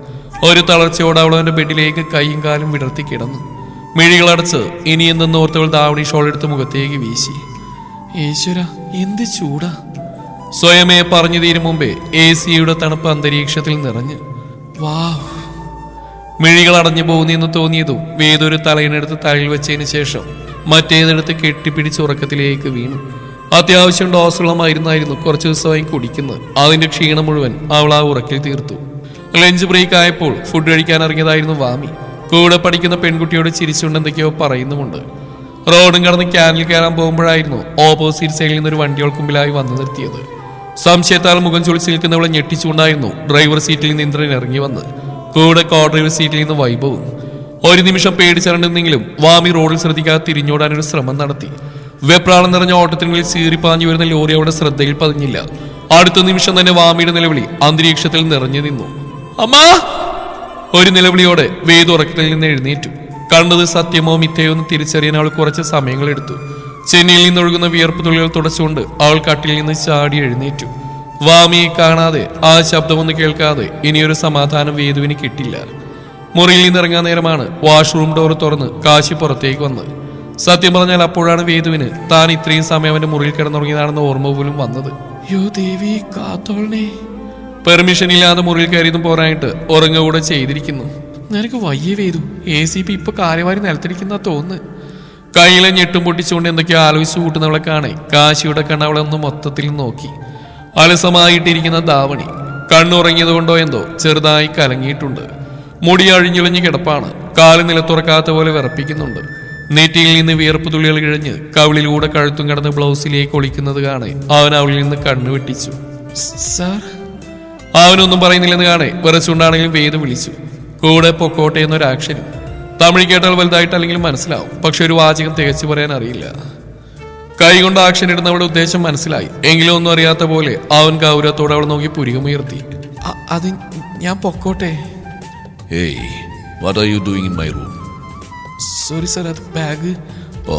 ഒരു തളർച്ചയോടെ അവൾ അവന്റെ ബെഡിലേക്ക് കൈയും കാലും വിടർത്തി കിടന്നു. മിഴികളടച്ച് ഇനി എന്തെന്നോർത്തവൾ ധാവണി ഷോൾ എടുത്ത് മുഖത്തേക്ക് വീശി. ഈശ്വര, എന്ത് ചൂടാ! സ്വയമേ പറഞ്ഞു തീരും മുമ്പേ ACയുടെ തണുപ്പ് അന്തരീക്ഷത്തിൽ നിറഞ്ഞു. വാവ്! മിഴികൾ അടഞ്ഞു പോകുന്നെന്ന് തോന്നിയതും വേദൊരു തലയിനെടുത്ത് തലയിൽ വെച്ചതിന് ശേഷം മറ്റേതെടുത്ത് കെട്ടിപ്പിടിച്ച് ഉറക്കത്തിലേക്ക് വീണു. അത്യാവശ്യം ഡോസുള്ള മരുന്നായിരുന്നു കുറച്ചു ദിവസമായി കുടിക്കുന്നത്. അതിന്റെ ക്ഷീണം മുഴുവൻ അവൾ ആ ഉറക്കിൽ തീർത്തു. ലഞ്ച് ബ്രേക്ക് ആയപ്പോൾ ഫുഡ് കഴിക്കാൻ ഇറങ്ങിയതായിരുന്നു വാമി. കൂടെ പഠിക്കുന്ന പെൺകുട്ടിയോട് ചിരിച്ചുകൊണ്ട് എന്തൊക്കെയോ പറയുന്നുമുണ്ട്. റോഡും കടന്ന് ക്യാനിൽ കയറാൻ പോകുമ്പോഴായിരുന്നു ഓപ്പോസിറ്റ് സൈഡിൽ നിന്നൊരു വണ്ടികൾക്ക് മുമ്പിലായി വന്നു നിർത്തിയത്. സംശയത്താൽ മുഖം ചൊളിച്ചു നിൽക്കുന്നവളെ ഞെട്ടിച്ചുകൊണ്ടായിരുന്നു ഡ്രൈവർ സീറ്റിൽ നിന്ന് ഇന്ദ്രൻ ഇറങ്ങി വന്ന്. കൂടെ കോ ഡ്രൈവർ സീറ്റിൽ നിന്ന് വൈഭവും. ഒരു നിമിഷം പേടിച്ചറിഞ്ഞെങ്കിലും വാമി റോഡിൽ ശ്രദ്ധിക്കാതെ തിരിഞ്ഞോടാനൊരു ശ്രമം നടത്തി. വെപ്രാളം നിറഞ്ഞ ഓട്ടത്തിനുള്ളിൽ ചീറിപ്പാഞ്ഞു വരുന്ന ലോറി അവളുടെ ശ്രദ്ധയിൽ പതിഞ്ഞില്ല. അടുത്ത നിമിഷം തന്നെ വാമിയുടെ നിലവിളി അന്തരീക്ഷത്തിൽ നിറഞ്ഞു നിന്നു. അമ്മാ! ഒരു നിലവിളിയോടെ വേദു ഉറക്കത്തിൽ നിന്ന് എഴുന്നേറ്റു. കണ്ടത് സത്യമോ മിഥ്യയോ എന്ന് തിരിച്ചറിയാൻ അവൾ കുറച്ച് സമയങ്ങളെടുത്തു. ചെന്നൈയിൽ നിന്നൊഴുകുന്ന വിയർപ്പ് തുള്ളികൾ തുടച്ചുകൊണ്ട് അവൾ കട്ടിൽ നിന്ന് ചാടി എഴുന്നേറ്റു. വാമിയെ കാണാതെ ആ ശബ്ദമൊന്നും കേൾക്കാതെ ഇനിയൊരു സമാധാനം വേദുവിന് കിട്ടില്ല. മുറിയിൽ നിന്നിറങ്ങാൻ നേരമാണ് വാഷ്റൂം ഡോർ തുറന്ന് കാശി പുറത്തേക്ക് വന്നത്. സത്യം പറഞ്ഞാൽ അപ്പോഴാണ് വേദുവിന് താൻ ഇത്രയും സമയം അവന്റെ മുറിയിൽ കിടന്നുറങ്ങിയതാണെന്ന് ഓർമ്മ പോലും വന്നത്. യോ ദേവി കാത്തോളനെ. പെർമിഷൻ ഇല്ലാതെ മുറിയിൽ കയറിയതും പോരായിട്ട് ഉറങ്ങുകൂടെ ചെയ്തിരിക്കുന്നു. നിനക്ക് വയ്യ വേദു. ACP ഇപ്പൊ കാര്യവാരി നിലത്തിരിക്കുന്ന തോന്നുന്നു. കയ്യിലെ ഞെട്ടും പൊട്ടിച്ചുകൊണ്ട് എന്തൊക്കെയോ ആലോചിച്ചു കൂട്ടുന്നവളെ കാണെ കാശിയുടെ കണ്ണവളെ ഒന്ന് മൊത്തത്തിൽ നോക്കി. അലസമായിട്ടിരിക്കുന്ന ധാവണി കണ്ണുറങ്ങിയത് കൊണ്ടോ എന്തോ ചെറുതായി കലങ്ങിയിട്ടുണ്ട്. മുടി അഴിഞ്ഞുളിഞ്ഞ് കിടപ്പാണ്. കാല് നിലത്തുറക്കാത്ത പോലെ വിറപ്പിക്കുന്നുണ്ട്. നെറ്റിയിൽ നിന്ന് വിയർപ്പ് തുള്ളികൾ കിഴഞ്ഞ് കവിളിലൂടെ കഴുത്തും കടന്ന് ബ്ലൗസിലേക്ക് ഒളിക്കുന്നത് കാണെ അവൻ അവളിൽ നിന്ന് കണ്ണു വെട്ടിച്ചു. സാർ. അവനൊന്നും പറയുന്നില്ലെന്ന് കാണെ വിറച്ചുകൊണ്ടാണെങ്കിലും വേദം വിളിച്ചു. കൂടെ പൊക്കോട്ടെ എന്നൊരാക്ഷനും. തമിഴ് കേട്ടാൽ വലുതായിട്ട് അല്ലെങ്കിൽ മനസ്സിലാവും. പക്ഷെ ഒരു വാചകം തികച്ചു പറയാൻ അറിയില്ല. കൈകൊണ്ട് ആക്ഷൻ ഇടുന്നവളുടെ ഉദ്ദേശം മനസ്സിലായി. എങ്കിലും ഒന്നും അറിയാത്ത പോലെ അവൻ ഗൗരവത്തോടെ അവൾ നോക്കി പുരികമുയർത്തി. അത് ഞാൻ പൊക്കോട്ടെ. Hey, what are you doing in my room? Sorry sir, അത് ബാഗ്. ഓ,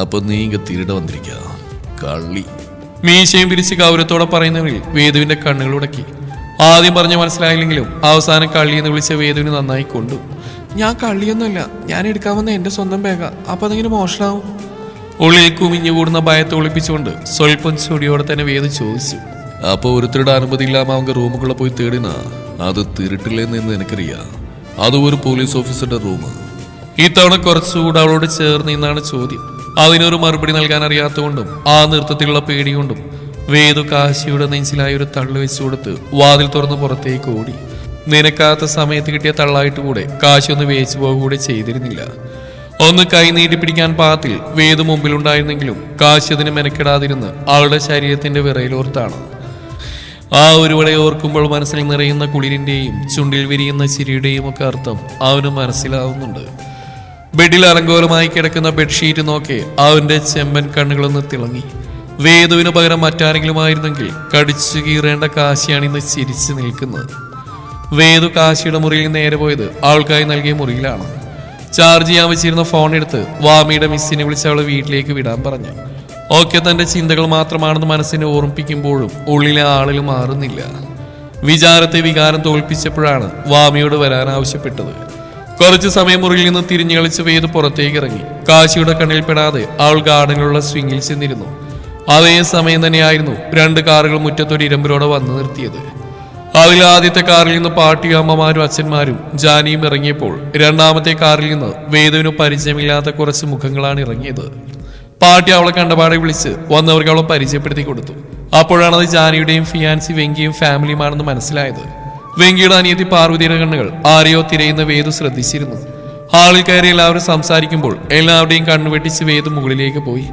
അപ്പൊ നീ ഇങ്ങ തിരിട വന്നിരിക്ക കള്ളി. മീശയും പിരിച്ച് ഗൗരവത്തോടെ പറയുന്നവരിൽ വേദുവിന്റെ കണ്ണുകളുടക്കി. ആദ്യം പറഞ്ഞ് മനസ്സിലായില്ലെങ്കിലും അവസാനം കള്ളി എന്ന് വിളിച്ച വേദുവിന് നന്നായി കൊണ്ടു. ഞാൻ കള്ളിയൊന്നുമല്ല, ഞാൻ എടുക്കാമെന്ന എന്റെ സ്വന്തം ബാഗാ. അപ്പൊ അതെങ്ങനെ മോഷണാവും? ഉള്ളിൽ കുമിഞ്ഞുകൂടുന്ന ഭയത്തെ ഒളിപ്പിച്ചുകൊണ്ട് സ്വൽപ്പം ചൊടിയോടെ തന്നെ വേദു ചോദിച്ചു. അപ്പൊ ഒരുത്തരുടെ അനുമതി ഇല്ലാമ അവങ്ക റൂമുകളെ പോയി തേടിനാ അത് തിരുട്ടില്ലെന്ന് എനിക്കറിയാം. അത് ഒരു പോലീസ് ഓഫീസറുടെ റൂം. ഇത്തവണ കുറച്ചുകൂടെ അവളോട് ചേർന്ന് നിന്നാണ് ചോദ്യം. അതിനൊരു മറുപടി നൽകാൻ അറിയാത്തതുകൊണ്ടും ആ നൃത്തത്തിലുള്ള പേടികൊണ്ടും വേദു കാശിയുടെ നെഞ്ചിലായി ഒരു തള്ളു വെച്ചു കൊടുത്ത് വാതിൽ തുറന്ന് പുറത്തേക്ക് ഓടി. നിനക്കാത്ത സമയത്ത് കിട്ടിയ തള്ളായിട്ട് കൂടെ കാശി ഒന്ന് വേച്ചു പോകുകൂടെ ചെയ്തിരുന്നില്ല. ഒന്ന് കൈ നീട്ടി പിടിക്കാൻ പാത്തിൽ വേദു മുമ്പിലുണ്ടായിരുന്നെങ്കിലും കാശി അതിന് മെനക്കെടാതിരുന്ന് അവളുടെ ശരീരത്തിന്റെ വിറയിലോർത്താണ്. ആ ഒരുവളെ ഓർക്കുമ്പോൾ മനസ്സിൽ നിറയുന്ന കുളിരിന്റെയും ചുണ്ടിൽ വിരിയുന്ന ചിരിയുടെയും ഒക്കെ അർത്ഥം അവന് മനസ്സിലാവുന്നുണ്ട്. ബെഡിൽ അലങ്കോലമായി കിടക്കുന്ന ബെഡ്ഷീറ്റ് നോക്കി അവന്റെ ചെമ്പൻ കണ്ണുകളൊന്ന് തിളങ്ങി. വേദുവിന് പകരം മറ്റാരെങ്കിലും ആയിരുന്നെങ്കിൽ കടിച്ചു കീറേണ്ട കാശിയാണ് ഇന്ന് ചിരിച്ചു നിൽക്കുന്നത്. വേദു കാശിയുടെ മുറിയിൽ നേരെ പോയത് അവൾക്കായി നൽകിയ മുറിയിലാണ്. ചാർജ് ചെയ്യാൻ വെച്ചിരുന്ന ഫോൺ എടുത്ത് വാമിയുടെ മിസ്സിനെ വിളിച്ച് അവളെ വീട്ടിലേക്ക് വിടാൻ പറഞ്ഞു. ഒക്കെ തന്റെ ചിന്തകൾ മാത്രമാണെന്ന് മനസ്സിനെ ഓർമ്മിപ്പിക്കുമ്പോഴും ഉള്ളിലെ ആളിൽ മാറുന്നില്ല. വിചാരത്തെ വികാരം തോൽപ്പിച്ചപ്പോഴാണ് വാമിയോട് വരാൻ ആവശ്യപ്പെട്ടത്. കുറച്ചു സമയം മുറിയിൽ നിന്ന് തിരിഞ്ഞു കളിച്ച് വേദു പുറത്തേക്ക് ഇറങ്ങി. കാശിയുടെ കണ്ണിൽ പെടാതെ അവൾ ഗാർഡനിലുള്ള സ്വിംഗിൽ ചെന്നിരുന്നു. അതേ സമയം തന്നെയായിരുന്നു 2 കാറുകൾ മുറ്റത്തൊരു ഇരമ്പലോടെ വന്നു നിർത്തിയത്. അതിൽ ആദ്യത്തെ കാറിൽ നിന്ന് പാട്ടിയും അമ്മമാരും അച്ഛന്മാരും ജാനിയും ഇറങ്ങിയപ്പോൾ രണ്ടാമത്തെ കാറിൽ നിന്ന് വേദുവിന് പരിചയമില്ലാത്ത കുറച്ച് മുഖങ്ങളാണ് ഇറങ്ങിയത്. പാട്ടി അവളെ കണ്ടപാടെ വിളിച്ച് വന്നവർക്ക് അവളെ പരിചയപ്പെടുത്തി കൊടുത്തു. അപ്പോഴാണ് അത് ജാനിയുടെയും ഫിയാൻസി വെങ്കിയും ഫാമിലിയുമാണെന്ന് മനസ്സിലായത്. വെങ്കിയുടെ അനിയത്തി പാർവതിയുടെ കണ്ണുകൾ ആരെയോ തിരയുന്ന വേദു ശ്രദ്ധിച്ചിരുന്നു. ഹാളിൽ കയറി എല്ലാവരും സംസാരിക്കുമ്പോൾ എല്ലാവരുടെയും കണ്ണുവെട്ടിച്ച് വേദു മുകളിലേക്ക് പോയി.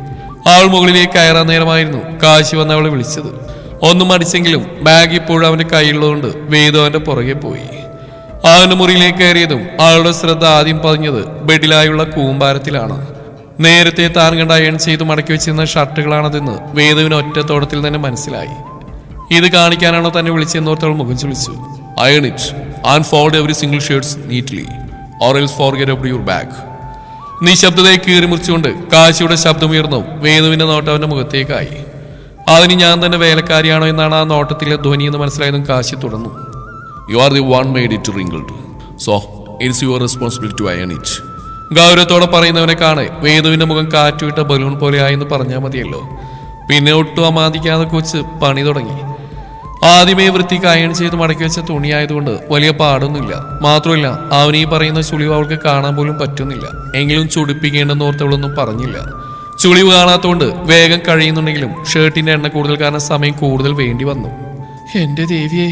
അവൾ മുകളിലേക്ക് കയറാൻ നേരമായിരുന്നു കാശി വന്ന് അവളെ വിളിച്ചത്. ഒന്നും മടിച്ചെങ്കിലും ബാഗ് ഇപ്പോഴും അവന്റെ കയ്യിലുള്ളതുകൊണ്ട് വേദു അവന്റെ പുറകെ പോയി. അവന്റെ മുറിയിലേക്ക് കയറിയതും അവളുടെ ശ്രദ്ധ ആദ്യം പതിഞ്ഞത് ബെഡിലായുള്ള കൂമ്പാരത്തിലാണ്. നേരത്തെ താൻ കണ്ട അയൺ ചെയ്ത് മടക്കി വെച്ചിരുന്ന ഷർട്ടുകളാണതെന്ന് വേദുവിന് ഒറ്റത്തോടത്തിൽ തന്നെ മനസ്സിലായി. ഇത് കാണിക്കാനാണോ തന്നെ വിളിച്ചെന്നോർത്തവൾ മുഖം ചുളിച്ചു. Iron it and fold every single shirts neatly or else forget about your bag. നിശബ്ദതയെ കീറി മുറിച്ചുകൊണ്ട് കാശിയുടെ ശബ്ദമുയർന്നു. വേദുവിന്റെ നോട്ടം അവന്റെ മുഖത്തേക്കായി. അതിന് ഞാൻ തന്നെ വേലക്കാരിയാണോ എന്നാണ് ആ നോട്ടത്തിലെ ധ്വനി എന്ന് മനസ്സിലായതും കാശി തുടർന്നു. You are the one made it wrinkled. So it's your responsibility to iron it. ഗൗരവത്തോടെ പറയുന്നവനെ കാണെ വേദുവിന്റെ മുഖം കാറ്റുവിട്ട ബലൂൺ പോലെയായെന്ന് പറഞ്ഞാൽ മതിയല്ലോ. പിന്നെ ഒട്ടും അമാദിക്കാതെ കൊച്ച് പണി തുടങ്ങി. ആദ്യമേ വൃത്തിക്ക് അയൺ ചെയ്ത് മടക്കി വെച്ച തുണിയായതുകൊണ്ട് വലിയ പാടൊന്നുമില്ല. മാത്രമല്ല അവനീ പറയുന്ന ചുളിവ് അവൾക്ക് കാണാൻ പോലും പറ്റുന്നില്ല. എങ്കിലും ചുടിപ്പിക്കേണ്ടെന്ന് ഓർത്തവളൊന്നും പറഞ്ഞില്ല. ചുളിവ് കാണാത്തോണ്ട് വേഗം കഴിയുന്നുണ്ടെങ്കിലും ഷർട്ടിന്റെ എണ്ണ കൂടുതൽ കാരണം സമയം കൂടുതൽ വേണ്ടി വന്നു. എന്റെ ദേവിയെ,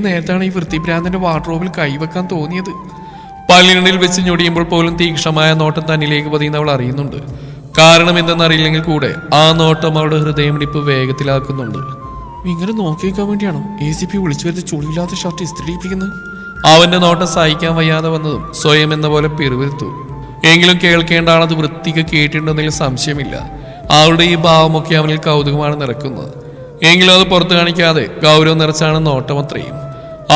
നേരത്താണ് ഈ വൃത്തിഭ്രാന്തന്റെ വാർഡ്രോബിൽ കൈവെക്കാൻ തോന്നിയത്. പല്ലിനുള്ളിൽ വെച്ച് ഞൊടിയുമ്പോൾ പോലും തീക്ഷണമായ നോട്ടം തന്നിലേക്ക് പതിയുന്ന അവൾ അറിയുന്നുണ്ട്. കാരണം എന്തെന്നറിയില്ലെങ്കിൽ കൂടെ ആ നോട്ടം അവളുടെ ഹൃദയമിടിപ്പ് വേഗത്തിലാക്കുന്നുണ്ട്. ഇങ്ങനെ നോക്കിവെക്കാൻ വേണ്ടിയാണോ ACP വിളിച്ചു വരുത്തി ചുളിവില്ലാത്ത ഷർട്ട് ഇസ്തിരിപ്പിക്കുന്നത്? അവന്റെ നോട്ടം സഹിക്കാൻ വയ്യാതെ വന്നതും സ്വയം എന്ന പോലെ പിറുവിരുത്തു. എങ്കിലും കേൾക്കേണ്ട ആളത് വൃത്തിക്ക് കേട്ടിട്ടുണ്ടെന്നതിൽ സംശയമില്ല. അവളുടെ ഈ ഭാവമൊക്കെ അവനിൽ കൗതുകമാണ് നിറക്കുന്നത്. എങ്കിലും അത് പുറത്തു കാണിക്കാതെ ഗൗരവം നിറച്ചാണ് നോട്ടമത്രയും.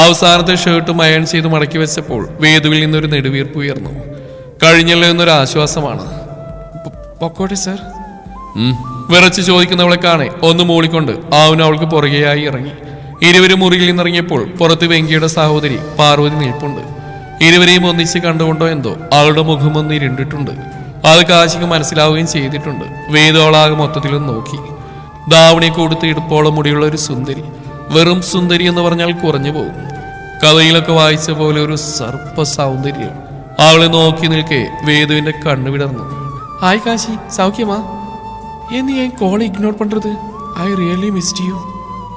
അവസാനത്തെ ഷർട്ടും അയൺ ചെയ്ത് മടക്കി വെച്ചപ്പോൾ വേദുവിൽ നിന്നൊരു നെടുവീർപ്പ് ഉയർന്നു. കഴിഞ്ഞല്ലോ എന്നൊരു ആശ്വാസമാണ്. പൊക്കോട്ടെ സർ. വിറച്ച് ചോദിക്കുന്നവളെ കാണെ ഒന്ന് മൂളിക്കൊണ്ട് അവൻ അവൾക്ക് പുറകെയായി ഇറങ്ങി. ഇരുവരും മുറിയിൽ നിന്നിറങ്ങിയപ്പോൾ പുറത്ത് വെങ്കിയുടെ സഹോദരി പാർവതി നിൽപ്പുണ്ട്. ഇരുവരെയും ഒന്നിച്ച് കണ്ടുകൊണ്ടോ എന്തോ അവളുടെ മുഖമൊന്ന് ഇരുണ്ടിട്ടുണ്ട്. അത് കാശിക്ക് മനസ്സിലാവുകയും ചെയ്തിട്ടുണ്ട്. വേദു അവളാകെ മൊത്തത്തിലൊന്ന് നോക്കി. ദാവണി കൊടുത്ത് ഇടുപ്പോളം മുടിയുള്ള ഒരു സുന്ദരി. വെറും സുന്ദരി എന്ന് പറഞ്ഞാൽ കുറഞ്ഞു പോകും. കഥയിലൊക്കെ വായിച്ച പോലെ ഒരു സർപ്പ സൗന്ദര്യം. അവളെ നോക്കി നിൽക്കെ വേദുവിന്റെ കണ്ണു വിടർന്നു. ഹായ് കാശി, സൗഖ്യമാ? എന്നീ ഞാൻ കോൾ ഇഗ്നോർ പண்றது? I really missed you.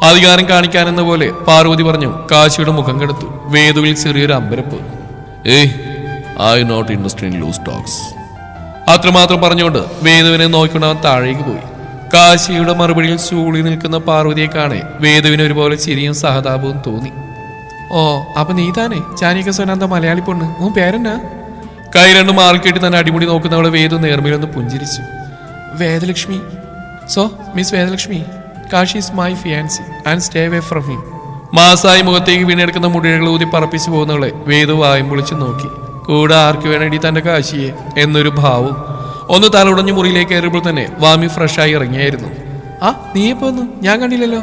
അധികാരം കാണിക്കാനെന്ന പോലെ പാർവതി പറഞ്ഞു. കാശിയുടെ മുഖം കെടുത്തു. വേദുവിൽ ചെറിയൊരു അമ്പരപ്പ്. I not interested in loose talks. അത്രമാത്രം പറഞ്ഞുകൊണ്ട് വേദുവിനെ നോക്കിക്കൊണ്ട് അവൻ താഴേക്ക് പോയി. കാശിയുടെ മറുപടിയിൽ ചൂളി നിൽക്കുന്ന പാർവതിയെ കാണെ വേദുവിന് ഒരുപോലെ ചിരിയും സഹതാപവും തോന്നി. ഓ, അപ്പൊ നീ താനേ ചാനിക്ക സോനാന്ത മലയാളി പൊണ്ണ്. ഉൻ പേരെന്നാ? കൈ രണ്ടും മാർക്കെട്ടി തന്നെ അടിമുടി നോക്കുന്നവളെ വേദു നേർമയിലൊന്ന് പുഞ്ചിരിച്ചു. Vedalakshmi. So miss Vedalakshmi, Kashi is my fiancée and stay away from him. മാസായി മുഖത്തേക്ക് വീണെടുക്കുന്ന മുടികൾ ഊതി പറപ്പിച്ചു പോകുന്നവളെ വേദു വായും പൊളിച്ചു നോക്കി. കൂടെ ആർക്ക് വേണേടി തന്റെ കാശിയെ എന്നൊരു ഭാവം. ഒന്ന് തലയുടഞ്ഞ് മുറിയിലേക്ക് കയറിയപ്പോൾ തന്നെ വാമി ഫ്രഷായി ഇറങ്ങിയായിരുന്നു. ആ, നീ എപ്പോ വന്നു? ഞാൻ കണ്ടില്ലല്ലോ.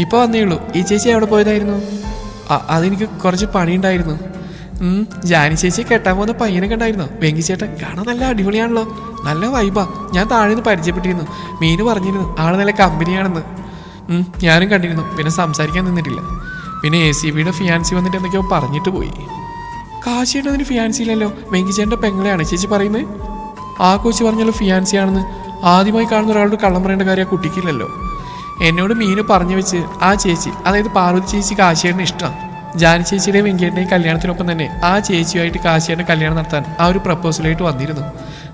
ഇപ്പൊ വന്നേ ഉള്ളൂ. ഈ ചേച്ചി എവിടെ പോയതായിരുന്നു? അതെനിക്ക് കുറച്ച് പണിയുണ്ടായിരുന്നു. ജാനി ചേച്ചി കെട്ടാൻ പോകുന്ന പയ്യനെ കണ്ടായിരുന്നോ? വെങ്കി ചേട്ടൻ കാണാൻ നല്ല അടിപൊളിയാണല്ലോ, നല്ല വൈബാ. ഞാൻ താഴെ നിന്ന് പരിചയപ്പെട്ടിരുന്നു. മീന് പറഞ്ഞിരുന്നു ആള് നല്ല കമ്പനിയാണെന്ന്. ഞാനും കണ്ടിരുന്നു. പിന്നെ സംസാരിക്കാൻ നിന്നിട്ടില്ല. പിന്നെ ACBയുടെ ഫിയാൻസി വന്നിട്ട് എന്തൊക്കെയോ പറഞ്ഞിട്ട് പോയി. കാശിയുടെ അതിന് ഫിയാൻസി ഇല്ലല്ലോ, വെങ്കി ചേട്ടൻ്റെ പെങ്ങളെയാണ് ചേച്ചി പറയുന്നത്. ആ കോച്ചി പറഞ്ഞല്ലോ ഫിയാൻസി ആണെന്ന്. ആദ്യമായി കാണുന്ന ഒരാളുടെ കള്ളം പറയേണ്ട കാര്യം ആ കുട്ടിക്കില്ലല്ലോ. എന്നോട് മീന് പറഞ്ഞു വെച്ച് ആ ചേച്ചി, അതായത് പാർവതി ചേച്ചി കാശിയേട്ടന് ഇഷ്ടമാണ്. ജാനി ചേച്ചിയുടെയും വെങ്കിയേട്ടൻ്റെയും കല്യാണത്തിനൊപ്പം തന്നെ ആ ചേച്ചിയുമായിട്ട് കാശിയേട്ടൻ കല്യാണം നടത്താൻ ആ ഒരു പ്രപ്പോസലായിട്ട് വന്നിരുന്നു.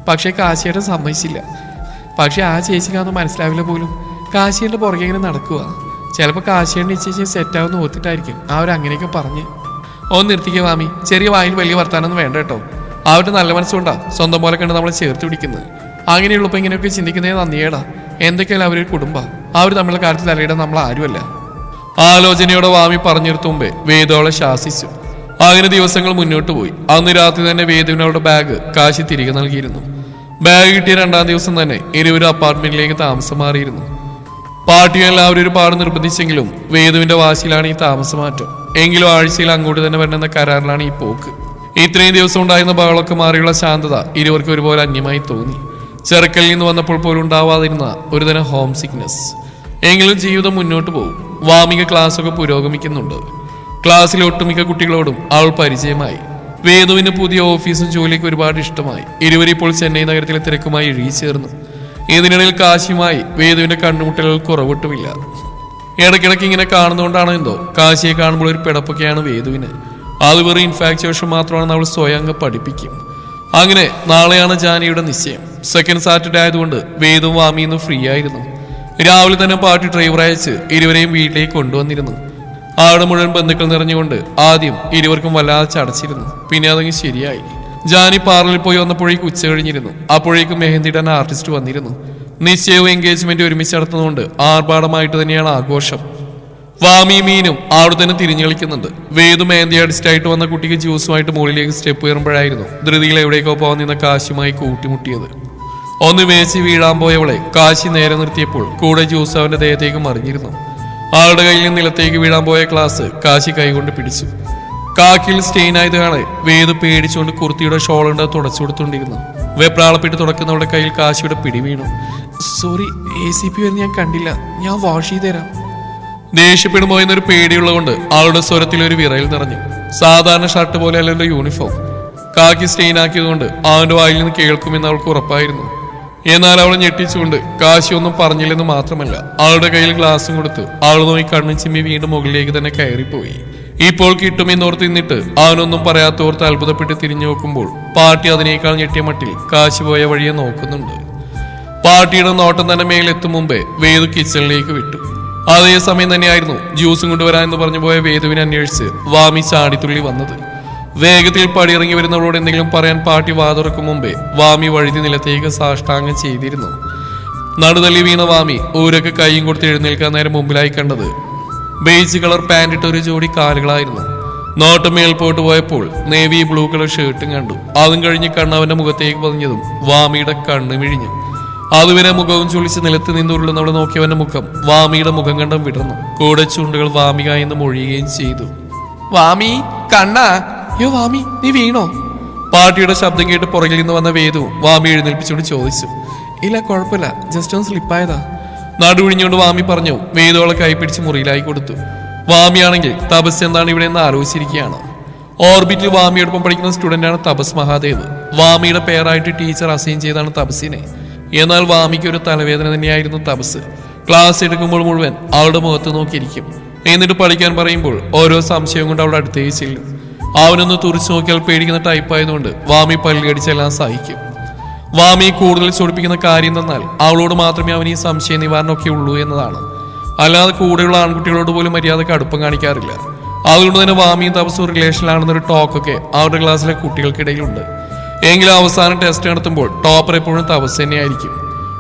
പക്ഷേ കാശിയേട്ടൻ സമ്മതിച്ചില്ല. പക്ഷേ ആ ചേച്ചിക്ക് അതൊന്നും മനസ്സിലാവില്ല പോലും. കാശിയേട്ടൻ്റെ പുറകെ ഇങ്ങനെ നടക്കുക. ചിലപ്പോൾ കാശിയേട്ടൻ ചേച്ചി സെറ്റാവുന്ന ഓർത്തിട്ടായിരിക്കും അവരങ്ങനെയൊക്കെ പറഞ്ഞ്. ഒന്ന് നിർത്തിക്കുക വാമി, ചെറിയ വായിൽ വലിയ വർത്താനൊന്നും വേണ്ട കേട്ടോ. അവരുടെ നല്ല മനസ്സുകൊണ്ടാ സ്വന്തം പോലെ കണ്ട് നമ്മളെ ചേർത്ത് പിടിക്കുന്നത്. അങ്ങനെയുള്ളപ്പോൾ ഇങ്ങനെയൊക്കെ ചിന്തിക്കുന്നതേ നന്ദിയേടാ. എന്തൊക്കെയാലും അവരൊരു കുടുംബ, അവർ തമ്മിലുള്ള കാര്യത്തിൽ തലയിടാൻ നമ്മൾ ആരുമല്ല. ആലോചനയോടെ വാമി പറഞ്ഞിരുത്തു മുമ്പേ വേദു അവളെ ശാസിച്ചു. അങ്ങനെ ദിവസങ്ങൾ മുന്നോട്ട് പോയി. അന്ന് രാത്രി തന്നെ വേദുവിന് അവളുടെ ബാഗ് കാശി തിരികെ നൽകിയിരുന്നു. ബാഗ് കിട്ടിയ 2-ാം ദിവസം തന്നെ ഇരുവരും അപ്പാർട്ട്മെന്റിലേക്ക് താമസം മാറിയിരുന്നു. പാർട്ടിയെല്ലാവരും ഒരുപാട് നിർബന്ധിച്ചെങ്കിലും വേദുവിന്റെ വാശിയിലാണ് ഈ താമസമാറ്റം. എങ്കിലും ആഴ്ചയിൽ അങ്ങോട്ട് തന്നെ വരണമെന്ന കരാറിലാണ് ഈ പോക്ക്. ഇത്രയും ദിവസം ഉണ്ടായിരുന്ന ബഹളമൊക്കെ മാറിയുള്ള ശാന്തത ഇരുവർക്കും ഒരുപോലെ അന്യമായി തോന്നി. ചെറുക്കലിൽ നിന്ന് വന്നപ്പോൾ പോലും ഉണ്ടാവാതിരുന്ന ഒരുതരം ഹോം സിക്നെസ്. എങ്കിലും ജീവിതം മുന്നോട്ട് പോകും. വാമിക ക്ലാസ്സൊക്കെ പുരോഗമിക്കുന്നുണ്ട്. ക്ലാസ്സിലെ ഒട്ടുമിക്ക കുട്ടികളോടും അവൾ പരിചയമായി. വേദുവിന് പുതിയ ഓഫീസും ജോലിയൊക്കെ ഒരുപാട് ഇഷ്ടമായി. ഇരുവരും ഇപ്പോൾ ചെന്നൈ നഗരത്തിലെ തിരക്കുമായി ഇഴകിച്ചേർന്നു. ഇതിനിടയിൽ കാശിയുമായി വേദുവിന്റെ കണ്ടുമുട്ടലുകൾ കുറവൊട്ടുമില്ല. ഇടയ്ക്കിടയ്ക്ക് ഇങ്ങനെ കാണുന്നതുകൊണ്ടാണോ എന്തോ കാശിയെ കാണുമ്പോൾ ഒരു പിടപ്പൊക്കെയാണ് വേദുവിന്. അത് വെറും ഇൻഫാക്ച്വേഷൻ മാത്രമാണെന്ന് അവൾ സ്വയം അങ്ങ് പഠിപ്പിക്കും. അങ്ങനെ നാളെയാണ് ജാനിയുടെ നിശ്ചയം. സെക്കൻഡ് സാറ്റർഡേ ആയതുകൊണ്ട് വേദുവും വാമിയൊന്നും ഫ്രീ ആയിരുന്നു. രാവിലെ തന്നെ പാർട്ടി ഡ്രൈവർ അയച്ച് ഇരുവരെയും വീട്ടിലേക്ക് കൊണ്ടുവന്നിരുന്നു. ആടെ മുഴുവൻ ബന്ധുക്കൾ നിറഞ്ഞുകൊണ്ട് ആദ്യം ഇരുവർക്കും വല്ലാതെ ചടച്ചിരുന്നു. പിന്നെ അതങ്ങ് ശരിയായി. ജാനി പാർലറിൽ പോയി വന്നപ്പോഴേക്കും ഉച്ച കഴിഞ്ഞിരുന്നു. അപ്പോഴേക്കും മെഹന്തിടാൻ ആർട്ടിസ്റ്റ് വന്നിരുന്നു. നിശ്ചയവും എൻഗേജ്മെന്റ് ഒരുമിച്ച് നടത്തുന്നതുകൊണ്ട് ആർഭാടമായിട്ട് തന്നെയാണ് ആഘോഷം. വാമി മീനും അവിടെ തന്നെ തിരിഞ്ഞു കളിക്കുന്നുണ്ട്. വേദു മെഹന്തി ആർട്ടിസ്റ്റായിട്ട് വന്ന കുട്ടിക്ക് ജ്യൂസുമായിട്ട് മുകളിലേക്ക് സ്റ്റെപ്പ് കയറുമ്പോഴായിരുന്നു ധൃതിയിൽ എവിടേക്കോ പോകാൻ നിന്ന കാശിയുമായി കൂട്ടിമുട്ടിയത്. ഒന്ന് വേച്ച് വീഴാൻ പോയവളെ കാശി നേരെ നിർത്തിയപ്പോൾ കൂടെ ജ്യൂസ് അവന്റെ ദേഹത്തേക്ക് മറിഞ്ഞിരുന്നു. ആളുടെ കയ്യിൽ നിന്ന് നിലത്തേക്ക് വീഴാൻ പോയ ഗ്ലാസ് കാശി കൈകൊണ്ട് പിടിച്ചു. കാക്കിൽ സ്റ്റെയിൻ ആയത് കാണെ വേദു പേടിച്ചുകൊണ്ട് കുർത്തിയുടെ ഷോളുണ്ട് തുടച്ചു കൊടുത്തുകൊണ്ടിരുന്നു. വെപ്രാളപ്പെട്ട് തുടക്കുന്നവളുടെ കയ്യിൽ കാശിയുടെ പിടി വീണു. സോറി, ACP വരുന്ന ഞാൻ കണ്ടില്ല, ഞാൻ വാഷ് ചെയ്ത് തരാം. ദേഷ്യപ്പെടുമോ എന്നൊരു പേടിയുള്ളതുകൊണ്ട് അവളുടെ സ്വരത്തിൽ ഒരു വിറയിൽ നിറഞ്ഞു. സാധാരണ ഷർട്ട് പോലെ അല്ലല്ലോ യൂണിഫോം. കാക്കി സ്റ്റെയിൻ ആക്കിയതുകൊണ്ട് അവന്റെ വായിൽ നിന്ന് കേൾക്കുമെന്ന് അവൾക്ക് ഉറപ്പായിരുന്നു. എന്നാൽ അവൾ ഞെട്ടിച്ചുകൊണ്ട് കാശി ഒന്നും പറഞ്ഞില്ലെന്ന് മാത്രമല്ല, അവളുടെ കയ്യിൽ ഗ്ലാസും കൊടുത്ത് അവൾ നോക്കി കണ്ണും ചിമ്മി വീണ്ടും മുകളിലേക്ക് തന്നെ കയറിപ്പോയി. ഇപ്പോൾ കിട്ടുമെന്നോർത്ത് നിന്നിട്ട് അവനൊന്നും പറയാത്തോർത്ത് അത്ഭുതപ്പെട്ട് തിരിഞ്ഞു നോക്കുമ്പോൾ പാർട്ടി അതിനേക്കാൾ ഞെട്ടിയ മട്ടിൽ കാശി പോയ വഴിയെ നോക്കുന്നുണ്ട്. പാർട്ടിയുടെ നോട്ടം തന്നെ മേലെത്തും മുമ്പേ വേദു കിച്ചണിലേക്ക് വിട്ടു. അതേസമയം തന്നെയായിരുന്നു ജ്യൂസും കൊണ്ടുവരാൻ എന്ന് പറഞ്ഞു പോയ വേദുവിനെ അന്വേഷിച്ച് വാമി ചാടിത്തുള്ളി വന്നത്. വേഗത്തിൽ പടിയിറങ്ങി വരുന്നവരോട് എന്തെങ്കിലും പറയാൻ പാർട്ടി വാതുറക്കും മുമ്പേ വാമി വഴുതി നിലത്തേക്ക് സാഷ്ടാംഗം ചെയ്തിരുന്നു. നടുതല്ലി വീണ വാമി ഊരൊക്കെ കൈയും കൊടുത്ത് എഴുന്നേൽക്കാൻ നേരം മുമ്പിലായി കണ്ടത് ബേജ് കളർ പാന്റ് ഇട്ട ഒരു ജോഡി കാലുകളായിരുന്നു. നോട്ടം മേൽപോട്ട് പോയപ്പോൾ നേവി ബ്ലൂ കളർ ഷർട്ടും കണ്ടു. അതും കഴിഞ്ഞ് കണ്ണവന്റെ മുഖത്തേക്ക് പതിഞ്ഞതും വാമിയുടെ കണ്ണ് മിഴിഞ്ഞു. അതുവരെ മുഖവും ചുളിച്ച് നിലത്ത് നിന്നുരുളുന്നവളെ നോക്കിയവന്റെ മുഖം വാമിയുടെ മുഖം കണ്ടം വിടർന്നു. കൂടെ ചുണ്ടുകൾ വാമിക എന്ന് മൊഴിയുകയും ചെയ്തു. വാമി കണ്ണാ, യോ വാമി നീ വീണോ? പാട്ടിയുടെ ശബ്ദം കേട്ട് പുറകിൽ നിന്ന് വന്ന വേദു വാമി എഴുന്നേൽപ്പിച്ചുകൊണ്ട് ചോദിച്ചു. ഇല്ല, കുഴപ്പമില്ല, ജസ്റ്റ് ഒന്ന് സ്ലിപ്പായതാ. നടുവിഴിഞ്ഞുകൊണ്ട് വാമി പറഞ്ഞു. വേദുവളെ കൈപ്പിടിച്ച് മുറിയിലായി കൊടുത്തു. വാമിയാണെങ്കിൽ തപസ് എന്താണ് ഇവിടെ എന്ന് ആലോചിച്ചിരിക്കുകയാണ്. ഓർബിറ്റിൽ വാമിയോടൊപ്പം പഠിക്കുന്ന സ്റ്റുഡന്റാണ് തപസ് മഹാദേവ്. വാമിയുടെ പേരായിട്ട് ടീച്ചർ അസൈൻ ചെയ്താണ് തപസ്സിനെ. എന്നാൽ വാമിക്ക് ഒരു തലവേദന തന്നെയായിരുന്നു തപസ്. ക്ലാസ് എടുക്കുമ്പോൾ മുഴുവൻ അവളുടെ മുഖത്ത് നോക്കിയിരിക്കും. എന്നിട്ട് പഠിക്കാൻ പറയുമ്പോൾ ഓരോ സംശയം കൊണ്ട് അവളുടെ അടുത്തേക്ക് ചെല്ലും. അവനൊന്ന് തുറിച്ചു നോക്കിയാൽ പേടിക്കുന്ന ടൈപ്പായതുകൊണ്ട് വാമി പല്ലുകടിച്ചെല്ലാം സഹിക്കും. വാമിയെ കൂടുതൽ ചൊടിപ്പിക്കുന്ന കാര്യം എന്നാൽ അവളോട് മാത്രമേ അവന് ഈ സംശയ നിവാരണമൊക്കെ ഉള്ളൂ എന്നതാണ്. അല്ലാതെ കൂടെയുള്ള ആൺകുട്ടികളോട് പോലും മര്യാദക്ക് അടുപ്പം കാണിക്കാറില്ല. അതുകൊണ്ട് തന്നെ വാമിയും തപസ്സും റിലേഷനിലാണെന്നൊരു ടോക്കൊക്കെ അവരുടെ ക്ലാസ്സിലെ കുട്ടികൾക്കിടയിലുണ്ട്. എങ്കിലും അവസാനം ടെസ്റ്റ് നടത്തുമ്പോൾ ടോപ്പർ എപ്പോഴും തപസ് തന്നെയായിരിക്കും.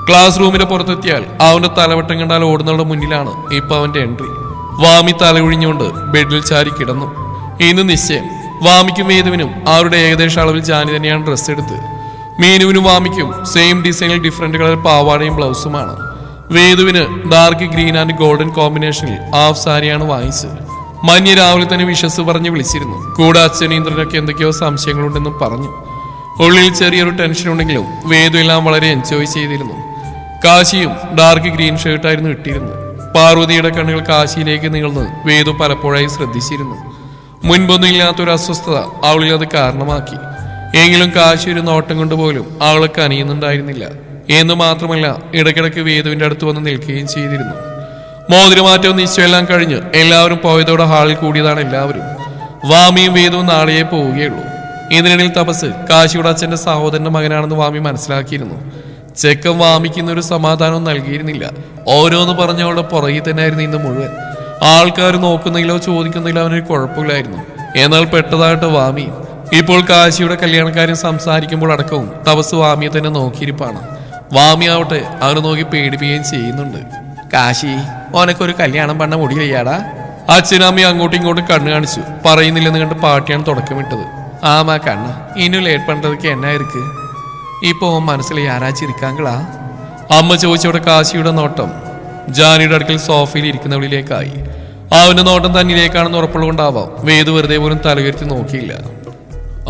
ക്ലാസ് റൂമിന്റെ പുറത്തെത്തിയാൽ അവന്റെ തലവട്ടം കണ്ടാൽ ഓടുന്നവരുടെ മുന്നിലാണ് ഇപ്പൊ അവന്റെ എൻട്രി. വാമി തലയൊഴിഞ്ഞുകൊണ്ട് ബെഡിൽ ചാരി കിടന്നു. ഇന്ന് നിശ്ചയം. വാമിക്കും വേദുവിനും അവരുടെ ഏകദേശം അളവിൽ ജാനി തന്നെയാണ് ഡ്രസ്സ് എടുത്ത്. മീനുവിനും വാമിക്കും സെയിം ഡിസൈനിൽ ഡിഫറെന്റ് കളർ പാവാടയും ബ്ലൗസുമാണ്. വേദുവിന് ഡാർക്ക് ഗ്രീൻ ആൻഡ് ഗോൾഡൻ കോമ്പിനേഷനിൽ ഹാഫ് സാരിയാണ് വാങ്ങിച്ചത്. മഞ്ഞ് രാവിലെ തന്നെ വിശ്വസ് പറഞ്ഞ് വിളിച്ചിരുന്നു. കൂടെ അച്ഛനീന്ദ്രനൊക്കെ എന്തൊക്കെയോ സംശയങ്ങളുണ്ടെന്നും പറഞ്ഞു. ഉള്ളിൽ ചെറിയൊരു ടെൻഷൻ ഉണ്ടെങ്കിലും വേദു എല്ലാം വളരെ എൻജോയ് ചെയ്തിരുന്നു. കാശിയും ഡാർക്ക് ഗ്രീൻ ഷർട്ടായിരുന്നു ഇട്ടിരുന്നു. പാർവതിയുടെ കണ്ണുകൾ കാശിയിലേക്ക് നീളുന്നു വേദു പലപ്പോഴായി ശ്രദ്ധിച്ചിരുന്നു. മുൻപൊന്നും ഇല്ലാത്തൊരു അസ്വസ്ഥത അവളിൽ അത് കാരണമാക്കി. എങ്കിലും കാശി ഒരു നോട്ടം കൊണ്ടുപോലും അവളെ കനിയുന്നുണ്ടായിരുന്നില്ല. എന്ന് മാത്രമല്ല, ഇടയ്ക്കിടയ്ക്ക് വേദുവിന്റെ അടുത്ത് വന്ന് നിൽക്കുകയും ചെയ്തിരുന്നു. മോതിരമാറ്റവും നിശ്ചയമെല്ലാം കഴിഞ്ഞ് എല്ലാവരും പോയതോടെ ഹാളിൽ കൂടിയതാണ് എല്ലാവരും. വാമിയും വേദുവും നാളെയേ പോവുകയുള്ളൂ. ഇതിനിടയിൽ തപസ് കാശിയുടെ അച്ഛന്റെ സഹോദരന്റെ മകനാണെന്ന് വാമി മനസ്സിലാക്കിയിരുന്നു. ചെക്കൻ വാമിക്കുന്നൊരു സമാധാനവും നൽകിയിരുന്നില്ല. ഓരോന്ന് പറഞ്ഞവളുടെ പുറകിൽ തന്നെയായിരുന്നു ഇന്ന് മുഴുവൻ. ആൾക്കാർ നോക്കുന്നില്ലോ ചോദിക്കുന്നില്ലോ അവനൊരു കുഴപ്പമില്ലായിരുന്നു. എന്നാൽ പെട്ടതായിട്ട് വാമി ഇപ്പോൾ കാശിയുടെ കല്യാണക്കാരൻ സംസാരിക്കുമ്പോൾ അടക്കവും തപസ് വാമിയെ തന്നെ നോക്കിയിരിപ്പാണ്. വാമി ആവട്ടെ അവനെ നോക്കി പേടിപ്പിക്കുകയും ചെയ്യുന്നുണ്ട്. കാശി, ഓനക്കൊരു കല്യാണം പണ്ണ മുടിയില്ലാടാ. അച്ഛനമ്മയും അങ്ങോട്ടും ഇങ്ങോട്ടും കണ്ണു കാണിച്ചു. പറയുന്നില്ലെന്ന് കണ്ട് പാട്ടിയാണ് തുടക്കമിട്ടത്. ആമാ കണ്ണ, ഇനി ലേറ്റ് പണ്ടതൊക്കെ എന്നാ ഇருக்கு. ഇപ്പൊ മനസ്സിൽ ആരാച്ചിരിക്കാങ്കളാ? അമ്മ ചോദിച്ചവിടെ കാശിയുടെ നോട്ടം ജാനിയുടെ അടുക്കൽ സോഫയിൽ ഇരിക്കുന്നവളിലേക്കായി. അവന്റെ നോട്ടം തന്നിലേക്കാണെന്ന് ഉറപ്പുള്ളതുകൊണ്ടാവാം വേദു വെറുതെ പോലും തലകരുത്തി നോക്കിയില്ല.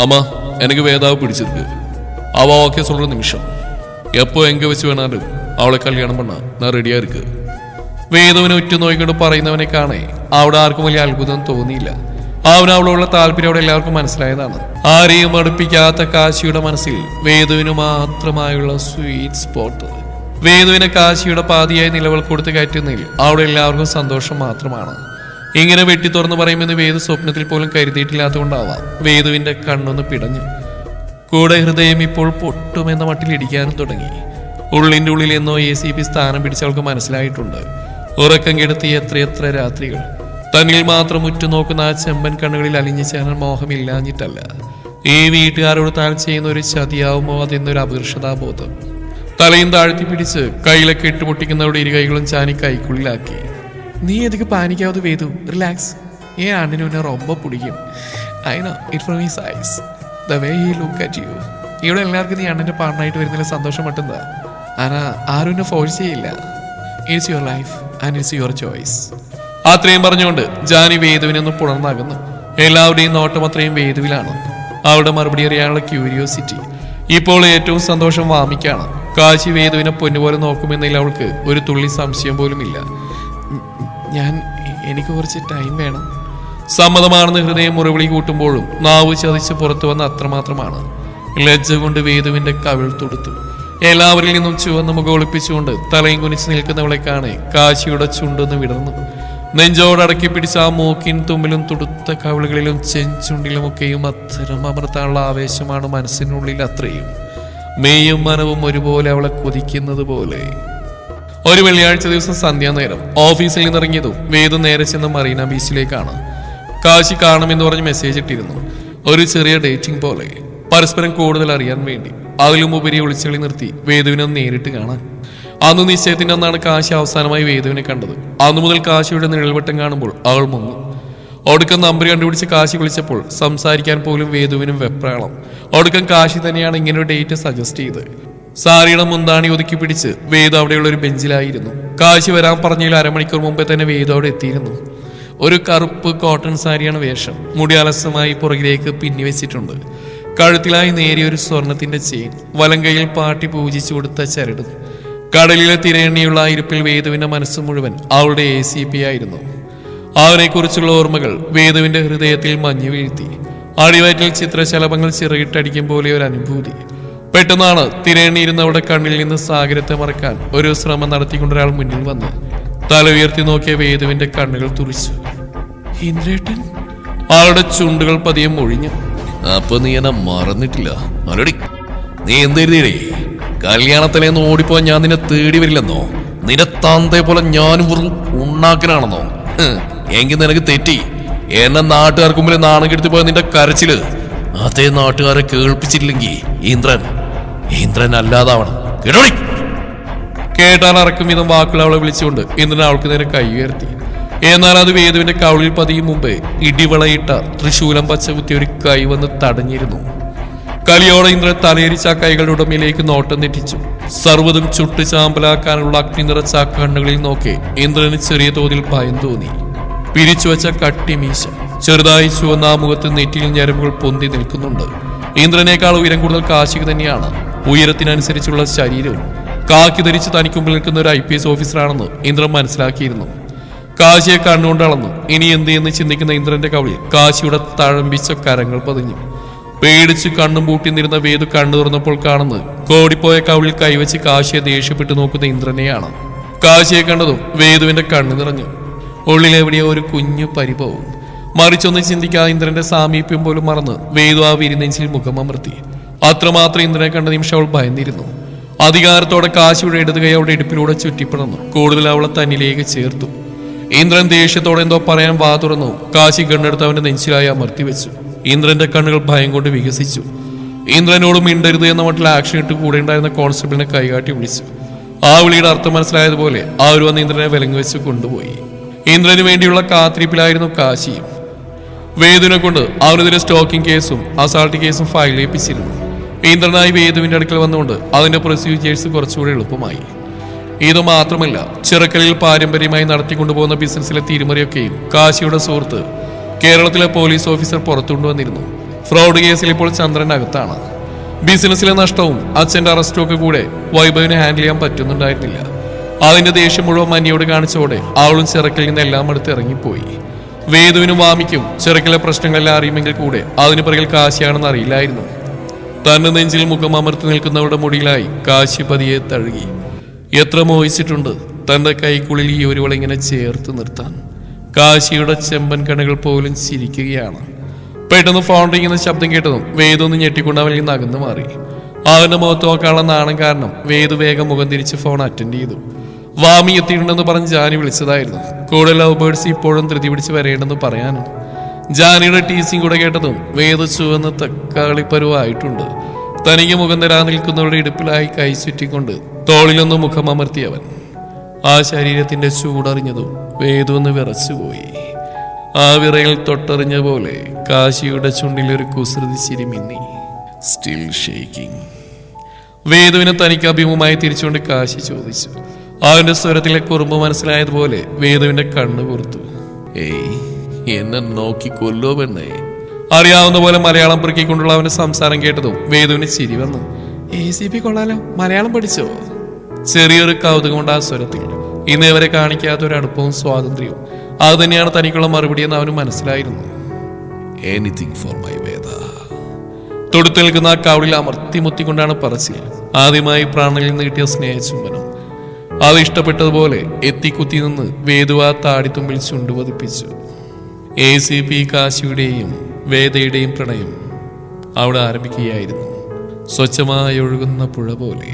അമ്മ, എനിക്ക് വേദാവ് പിടിച്ചിருக்கு. അവ ഓക്കെ சொல்ற നിമിഷം എപ്പോ എങ്ക വെച്ച് വേണാലും അവളെ കല്യാണം പണ്ണ ഞാൻ റെഡിയാ ഇருக்கு. വേദുവിനെ ഉറ്റുനോക്കിക്കൊണ്ട് പറയുന്നവനെ കാണേ അവിടെ ആർക്കും വലിയ അത്ഭുതം തോന്നിയില്ല. അവനവളുള്ള താല്പര്യം അവിടെ എല്ലാവർക്കും മനസ്സിലായതാണ്. ആരെയും അടുപ്പിക്കാത്ത കാശിയുടെ മനസ്സിൽ വേദുവിന് മാത്രമായുള്ള സ്വീറ്റ് സ്പോട്ട്. വേദുവിനെ കാശിയുടെ പാതിയായി നിലവിൽ കൊടുത്ത് കയറ്റുന്നതിൽ അവിടെ എല്ലാവർക്കും സന്തോഷം മാത്രമാണ്. ഇങ്ങനെ വെട്ടി തുറന്ന് പറയുമെന്ന് വേദു സ്വപ്നത്തിൽ പോലും കരുതിയിട്ടില്ലാത്തതുകൊണ്ടാവാം വേദുവിന്റെ കണ്ണൊന്ന് പിടഞ്ഞു. കൂടെ ഹൃദയം ഇപ്പോൾ പൊട്ടുമെന്ന മട്ടിൽ ഇടിക്കാനും തുടങ്ങി. ഉള്ളിന്റെ ഉള്ളിൽ എന്നോ ACP സ്ഥാനം പിടിച്ചവൾക്ക് മനസ്സിലായിട്ടുണ്ട്. ഉറക്കം കെടുത്തി എത്രയെത്ര രാത്രികൾ. തന്നിൽ മാത്രം ഉറ്റുനോക്കുന്ന ആ ചെമ്പൻ കണ്ണുകളിൽ അലിഞ്ഞു ചേരാൻ മോഹമില്ലാഞ്ഞിട്ടല്ല. ഈ വീട്ടുകാരോട് താൻ ചെയ്യുന്ന ഒരു ചതിയാവുമോ അതെന്നൊരു അപകർഷതാബോധം. തലയും താഴ്ത്തി പിടിച്ച് കയ്യിലൊക്കെ ഇട്ടുമുട്ടിക്കുന്നവരുടെ ഇരുകൈകളും ചാനി കൈക്കുള്ളിലാക്കി. നീ എതുക്ക് പാനിക്കാവത് വേദു, റിലാക്സ്. ഏ അണ്ണന് ഉന്നെ ரொம்ப പിടിക്കും. I know it from his eyes. The way he look at you. ഇവിടെ എല്ലാവർക്കും നീ അണ്ണന്റെ പാർട്ണറായിട്ട് വരുന്നതിൽ സന്തോഷം മട്ടുന്നതാ. ആനാ ആരും എന്നെ ഫോഴ്സ് ചെയ്യില്ല. It's your life and it's your choice. അത്രയും പറഞ്ഞുകൊണ്ട് ജാനി വേദുവിനൊന്ന് പുണർന്നാകുന്നു. എല്ലാവരുടെയും നോട്ടം അത്രയും വേദുവിലാണ്. അവളുടെ മറുപടി അറിയാനുള്ള ക്യൂരിയോസിറ്റി. ഇപ്പോൾ ഏറ്റവും സന്തോഷം വാമിക്കാണ്. കാശി വേദുവിനെ പൊന്നുപോലെ നോക്കുമെന്നതിൽ അവൾക്ക് ഒരു തുള്ളി സംശയം പോലും ഇല്ല. എനിക്ക് കുറച്ച് ടൈം വേണം. സമ്മതമാണെന്ന് ഹൃദയം മുറിവിളി കൂട്ടുമ്പോഴും നാവ് ചതിച്ച് പുറത്തു വന്ന അത്രമാത്രമാണ്. ലജ്ജ കൊണ്ട് വേദുവിന്റെ കവിൾ തുടുത്തു. എല്ലാവരിൽ നിന്നും ചുവന്ന മുഖം ഒളിപ്പിച്ചുകൊണ്ട് തലയും കുനിച്ച് നിൽക്കുന്നവളെ കാണെ കാശിയുടെ ചുണ്ടൊന്ന് വിടർന്നു. നെഞ്ചോടടക്കി പിടിച്ച ആ മൂക്കിൻ തുമ്പിലും തുടുത്ത കവിളുകളിലും ചെഞ്ചുണ്ടിലുമൊക്കെയും അത്തരം അമർത്താനുള്ള ആവേശമാണ് മനസ്സിനുള്ളിൽ അത്രയും. മെയ്യും മനവും ഒരുപോലെ അവളെ കൊതിക്കുന്നത് പോലെ. ഒരു വെള്ളിയാഴ്ച ദിവസം സന്ധ്യാനേരം ഓഫീസിൽ നിന്നിറങ്ങിയതും വേദു നേരെ ചെന്ന് മറീന ബീച്ചിലേക്കാണ്. കാശി കാണുമെന്ന് പറഞ്ഞ് മെസ്സേജ് ഇട്ടിരുന്നു. ഒരു ചെറിയ ഡേറ്റിംഗ് പോലെ, പരസ്പരം കൂടുതൽ അറിയാൻ വേണ്ടി. അതിലും ഉപരി ഒളിച്ചളി നിർത്തി വേദുവിനെ നേരിട്ട് കാണാൻ. അന്ന് നിശ്ചയത്തിന്റെ അന്നാണ് കാശി അവസാനമായി വേദുവിനെ കണ്ടത്. അന്നു മുതൽ കാശിയുടെ നിഴൽവട്ടം കാണുമ്പോൾ അവൾ മുങ്ങി. ഒടുക്കം നമ്പർ കണ്ടുപിടിച്ച് കാശി വിളിച്ചപ്പോൾ സംസാരിക്കാൻ പോലും വേദുവിനും വെപ്രാളം. ഒടുക്കം കാശി തന്നെയാണ് ഇങ്ങനെ ഒരു ഡേറ്റ് സജസ്റ്റ് ചെയ്ത്. സാരിയുടെ മുന്താണി ഒതുക്കി പിടിച്ച് വേദു അവിടെയുള്ള ഒരു ബെഞ്ചിലായിരുന്നു. കാശി വരാൻ പറഞ്ഞതിൽ അരമണിക്കൂർ മുമ്പേ തന്നെ വേദു അവിടെ എത്തിയിരുന്നു. ഒരു കറുപ്പ് കോട്ടൺ സാരിയാണ് വേഷം. മുടി അലസമായി പുറകിലേക്ക് പിന്നി വെച്ചിട്ടുണ്ട്. കഴുത്തിലായി നേരിയൊരു സ്വർണത്തിന്റെ ചെയിൻ, വലം കൈയിൽ പാട്ടി പൂജിച്ചു കൊടുത്ത ചരടും. കടലിലെ തിരയെണ്ണിയുള്ള ഇരിപ്പിൽ വേദുവിന്റെ മനസ്സ് മുഴുവൻ അവളുടെ ACP ആയിരുന്നു. അവനെക്കുറിച്ചുള്ള ഓർമ്മകൾ വേദുവിന്റെ ഹൃദയത്തിൽ മഞ്ഞു വീഴ്ത്തി. അടിവയറ്റിൽ ചിത്രശലഭങ്ങൾ ചിറകിട്ടടിക്കും പോലെ ഒരു അനുഭൂതി. പെട്ടെന്നാണ് തിരയെണ്ണിയിരുന്നവരുടെ കണ്ണിൽ നിന്ന് സാഗരത്തെ മറക്കാൻ ഒരു ശ്രമം നടത്തിക്കൊണ്ടൊരാൾ മുന്നിൽ വന്ന് തല ഉയർത്തി നോക്കിയ വേദുവിന്റെ കണ്ണുകൾ തുറിച്ചു. ഇന്ദ്രേട്ടൻ. ആളുടെ ചുണ്ടുകൾ പതിയെ മൊഴിഞ്ഞു. അപ്പൊ നീ എന്നെ മറന്നിട്ടില്ല അല്ലടി? നീ എന്തെഴുതിയേ? കല്യാണത്തിലേന്ന് ഓടിപ്പോ ഞാൻ നിന്നെ തേടി വരില്ലെന്നോ? നിന്റെ തന്തയെ പോലെ ഞാനും വെറും ഉണ്ടാക്കനാണെന്നോ? എങ്കിൽ നിനക്ക് തെറ്റി. എന്നെ നാട്ടുകാർക്ക് മുമ്പിൽ നാണം കെടുത്തി പോയ നിന്റെ കരച്ചില് അതേ നാട്ടുകാരെ കേൾപ്പിച്ചില്ലെങ്കിൽ ഇന്ദ്രൻ അല്ലാതാവണം. കേട്ടോടി. കേട്ടാൻ അറക്കും വിധം വാക്കുകൾ അവളെ വിളിച്ചുകൊണ്ട് ഇന്ദ്രൻ അവൾക്ക് നേരെ കൈ ഉയർത്തി. എന്നാൽ അത് വേദുവിന്റെ കവിളിൽ പതിയും മുമ്പേ ഇടിവളയിട്ട തൃശൂലം പച്ച കുത്തിയ ഒരു കൈ വന്ന് തടഞ്ഞിരുന്നു. കലിയോടെ ഇന്ദ്രൻ തലയിരിച്ച ആ കൈകളുടെ ഉടമയിലേക്ക് നോട്ടം തെറ്റിച്ചു. സർവ്വതും ചുട്ട് ചാമ്പലാക്കാനുള്ള അഗ്നി നിറച്ച ആ കണ്ണുകളിൽ നോക്കി ഇന്ദ്രന് ചെറിയ തോതിൽ ഭയം തോന്നി. പിരിച്ചുവെച്ച കട്ടിമീശ, ചെറുതായി ചുവന്ന ആ മുഖത്ത് നെറ്റിയിൽ ഞരമ്പുകൾ പൊന്തി നിൽക്കുന്നുണ്ട്. ഇന്ദ്രനേക്കാൾ ഉയരം കൂടുതൽ കാശിക്ക് തന്നെയാണ്. ഉയരത്തിനനുസരിച്ചുള്ള ശരീരവും. കാക്കി ധരിച്ച് തനിക്ക് മുമ്പിൽ നിൽക്കുന്ന ഒരു IPS ഓഫീസറാണെന്ന് ഇന്ദ്രൻ മനസ്സിലാക്കിയിരുന്നു. കാശിയെ കണ്ണുകൊണ്ട് അളന്നു. ഇനി എന്ത് എന്ന് ചിന്തിക്കുന്ന ഇന്ദ്രന്റെ കവിളിൽ കാശിയുടെ തഴമ്പിച്ച കരങ്ങൾ പതിഞ്ഞു. പേടിച്ച് കണ്ണും പൂട്ടി നിന്നിരുന്ന വേദു കണ്ണു തുറന്നപ്പോൾ കാണുന്നത് കോടിപ്പോയ കവിളിൽ കൈവച്ച് കാശിയെ ദേഷ്യപ്പെട്ടു നോക്കുന്ന ഇന്ദ്രനെയാണ്. കാശിയെ കണ്ടതും വേദുവിന്റെ കണ്ണു നിറഞ്ഞു. ഉള്ളിലെവിടെയോ ഒരു കുഞ്ഞു പരിഭവവും. മറിച്ചൊന്ന് ചിന്തിക്കാതെ ഇന്ദ്രന്റെ സാമീപ്യം പോലും മറന്ന് വേദു ആ വിരിനെഞ്ചിൽ മുഖമമർത്തി. അത്രമാത്രം ഇന്ദ്രനെ കണ്ട നിമിഷം അവൾ ഭയന്നിരുന്നു. അധികാരത്തോടെ കാശിയുടെ ഇടത് കൈ അവളുടെ ഇടുപ്പിലൂടെ ചുറ്റിപ്പടന്നു. കൂടുതൽ അവളെ തന്നിലേക്ക് ചേർത്തു. ഇന്ദ്രൻ ദേഷ്യത്തോടെ എന്തോ പറയാൻ വാ തുറന്നു. കാശി കണ്ണെടുത്ത് അവന്റെ നെഞ്ചിലായി അമർത്തി വെച്ചു. ഇന്ദ്രന്റെ കണ്ണുകൾ ഭയം കൊണ്ട് വികസിച്ചു. ഇന്ദ്രനോട് മിണ്ടരുത് എന്ന മട്ടിൽ ആക്ഷൻ ഇട്ട് കൂടെ ഉണ്ടായിരുന്ന കോൺസ്റ്റബിളിനെ കൈകാട്ടി വിളിച്ചു. ആ വിളിയുടെ അർത്ഥം മനസ്സിലായതുപോലെ അവർ വന്ന് ഇന്ദ്രനെ വിലങ്ങ് വെച്ച് കൊണ്ടുപോയി. ഇന്ദ്രന് വേണ്ടിയുള്ള കാത്തിരിപ്പിലായിരുന്നു കാശിയും. വേദുവിനെ കൊണ്ട് അവനെതിരെ സ്റ്റോക്കിംഗ് കേസും അസാൾട്ട് കേസും ഫയൽ ചെയ്യിപ്പിച്ചിരുന്നു. ഇന്ദ്രനായി വേദുവിന്റെ അടുക്കൽ വന്നുകൊണ്ട് അതിന്റെ പ്രൊസീജിയേഴ്സ് കുറച്ചുകൂടി എളുപ്പമായി. ഇത് മാത്രമല്ല, ചിറക്കലിൽ പാരമ്പര്യമായി നടത്തിക്കൊണ്ടുപോകുന്ന ബിസിനസ്സിലെ തിരിമറിയൊക്കെയും കാശിയുടെ സുഹൃത്ത് കേരളത്തിലെ പോലീസ് ഓഫീസർ പുറത്തുകൊണ്ടുവന്നിരുന്നു. ഫ്രോഡ് കേസിൽ ഇപ്പോൾ ചന്ദ്രൻ അകത്താണ്. ബിസിനസ്സിലെ നഷ്ടവും അച്ഛന്റെ അറസ്റ്റും ഒക്കെ കൂടെ വൈഭവിനെ ഹാൻഡിൽ ചെയ്യാൻ പറ്റുന്നുണ്ടായിരുന്നില്ല. അതിന്റെ ദേഷ്യം മുഴുവൻ മനിയോട് കാണിച്ചോടെ അവളും ചിറക്കലിൽ നിന്ന് എല്ലാം അടുത്ത് ഇറങ്ങിപ്പോയി. വേദുവിനും വാമിക്കും ചിറക്കലെ പ്രശ്നങ്ങളെല്ലാം അറിയുമെങ്കിൽ കൂടെ അതിന് പിറകിൽ കാശിയാണെന്ന് അറിയില്ലായിരുന്നു. തന്റെ നെഞ്ചിൽ മുഖം അമർത്തി നിൽക്കുന്നവരുടെ മുടിയിലായി കാശി പതിയെ തഴുകി. എത്ര മോഹിച്ചിട്ടുണ്ട് തന്റെ കൈക്കുള്ളിൽ ഈ ഒരുവളിങ്ങനെ ചേർത്ത് നിർത്താൻ. കാശിയുടെ ചെമ്പൻ കണ്ണുകൾ പോലും ചിരിക്കുകയാണ്. പെട്ടെന്ന് ഫോൺ റിങ്ങുന്ന ശബ്ദം കേട്ടതും വേദു ഒന്ന് ഞെട്ടിക്കൊണ്ട് അവനിൽ നിന്ന് അകന്നു മാറി. അവന്റെ മുഖത്ത് നോക്കാനുള്ള നാണം കാരണം വേദു വേഗം മുഖം തിരിച്ച് ഫോൺ അറ്റൻഡ് ചെയ്തു. വാമി എത്തിയിട്ടുണ്ടെന്ന് പറഞ്ഞ് ജാനി വിളിച്ചതായിരുന്നു. കൂടെ ലവ് ബേർഡ്സ് ഇപ്പോഴും ധൃതി പിടിച്ച് വരേണ്ടെന്ന് പറയാനും. ജാനിയുടെ ടീസിങ് കൂടെ കേട്ടതും വേദു ചുവന്ന് തക്കാളിപ്പരുവായിട്ടുണ്ട്. തനിക്ക് മുഖം തരാൻ നിൽക്കുന്നവരുടെ ഇടുപ്പിലായി കൈ ചുറ്റിക്കൊണ്ട് തോളിലൊന്ന് മുഖം അമർത്തിയവൻ. ആ ശരീരത്തിന്റെ ചൂടറിഞ്ഞതും വേദു ഒന്ന് വിറച്ചുപോയി. ആ വിറയിൽ തൊട്ടറിഞ്ഞ പോലെ കാശിയുടെ ചുണ്ടിൽ ഒരു കുസൃതി ചിരി മിന്നി. Still shaking. വേദുവിനെ തനിക്ക് അഭിമുഖമായി തിരിച്ചുകൊണ്ട് കാശി ചോദിച്ചു. അവന്റെ സ്വരത്തിലെ കുറുമ്പ് മനസ്സിലായതുപോലെ വേദുവിന്റെ കണ്ണ് പുറത്തു. ഏയ്, എന്നെ നോക്കി കൊല്ലോ പെണ്ണേ. അറിയാവുന്ന പോലെ മലയാളം പെറുക്കിക്കൊണ്ടുള്ള അവന്റെ സംസാരം കേട്ടതും വേദുവിന് ചിരി വന്നു. ACP കൊള്ളാലോ, മലയാളം പഠിച്ചോ? ചെറിയൊരു കൗതുകമുണ്ട് ആ സ്വരത്തിൽ. ഇന്നേ വരെ കാണിക്കാത്ത ഒരു അടുപ്പവും സ്വാതന്ത്ര്യവും. അത് തന്നെയാണ് തനിക്കുള്ള മറുപടി എന്ന് അവന് മനസ്സിലായിരുന്നു. എനിത്തിങ് ഫോർ മൈ വേദ. തൊടുത്തു നിൽക്കുന്ന ആ കവിളിൽ അമർത്തി മുത്തിക്കൊണ്ടാണ് പറച്ചിൽ. ആദ്യമായി പ്രാണനിൽ നിന്ന് കിട്ടിയ സ്നേഹചുംബനം. അത് ഇഷ്ടപ്പെട്ടതുപോലെ എത്തിക്കുത്തി നിന്ന് വേദു ആ താടിത്തുമ്പിൽ ചുണ്ടുപതിപ്പിച്ചു. ACP കാശിയുടെയും വേദയുടെയും പ്രണയം അവിടെ ആരംഭിക്കുകയായിരുന്നു. സ്വച്ഛമായി ഒഴുകുന്ന പുഴ പോലെ.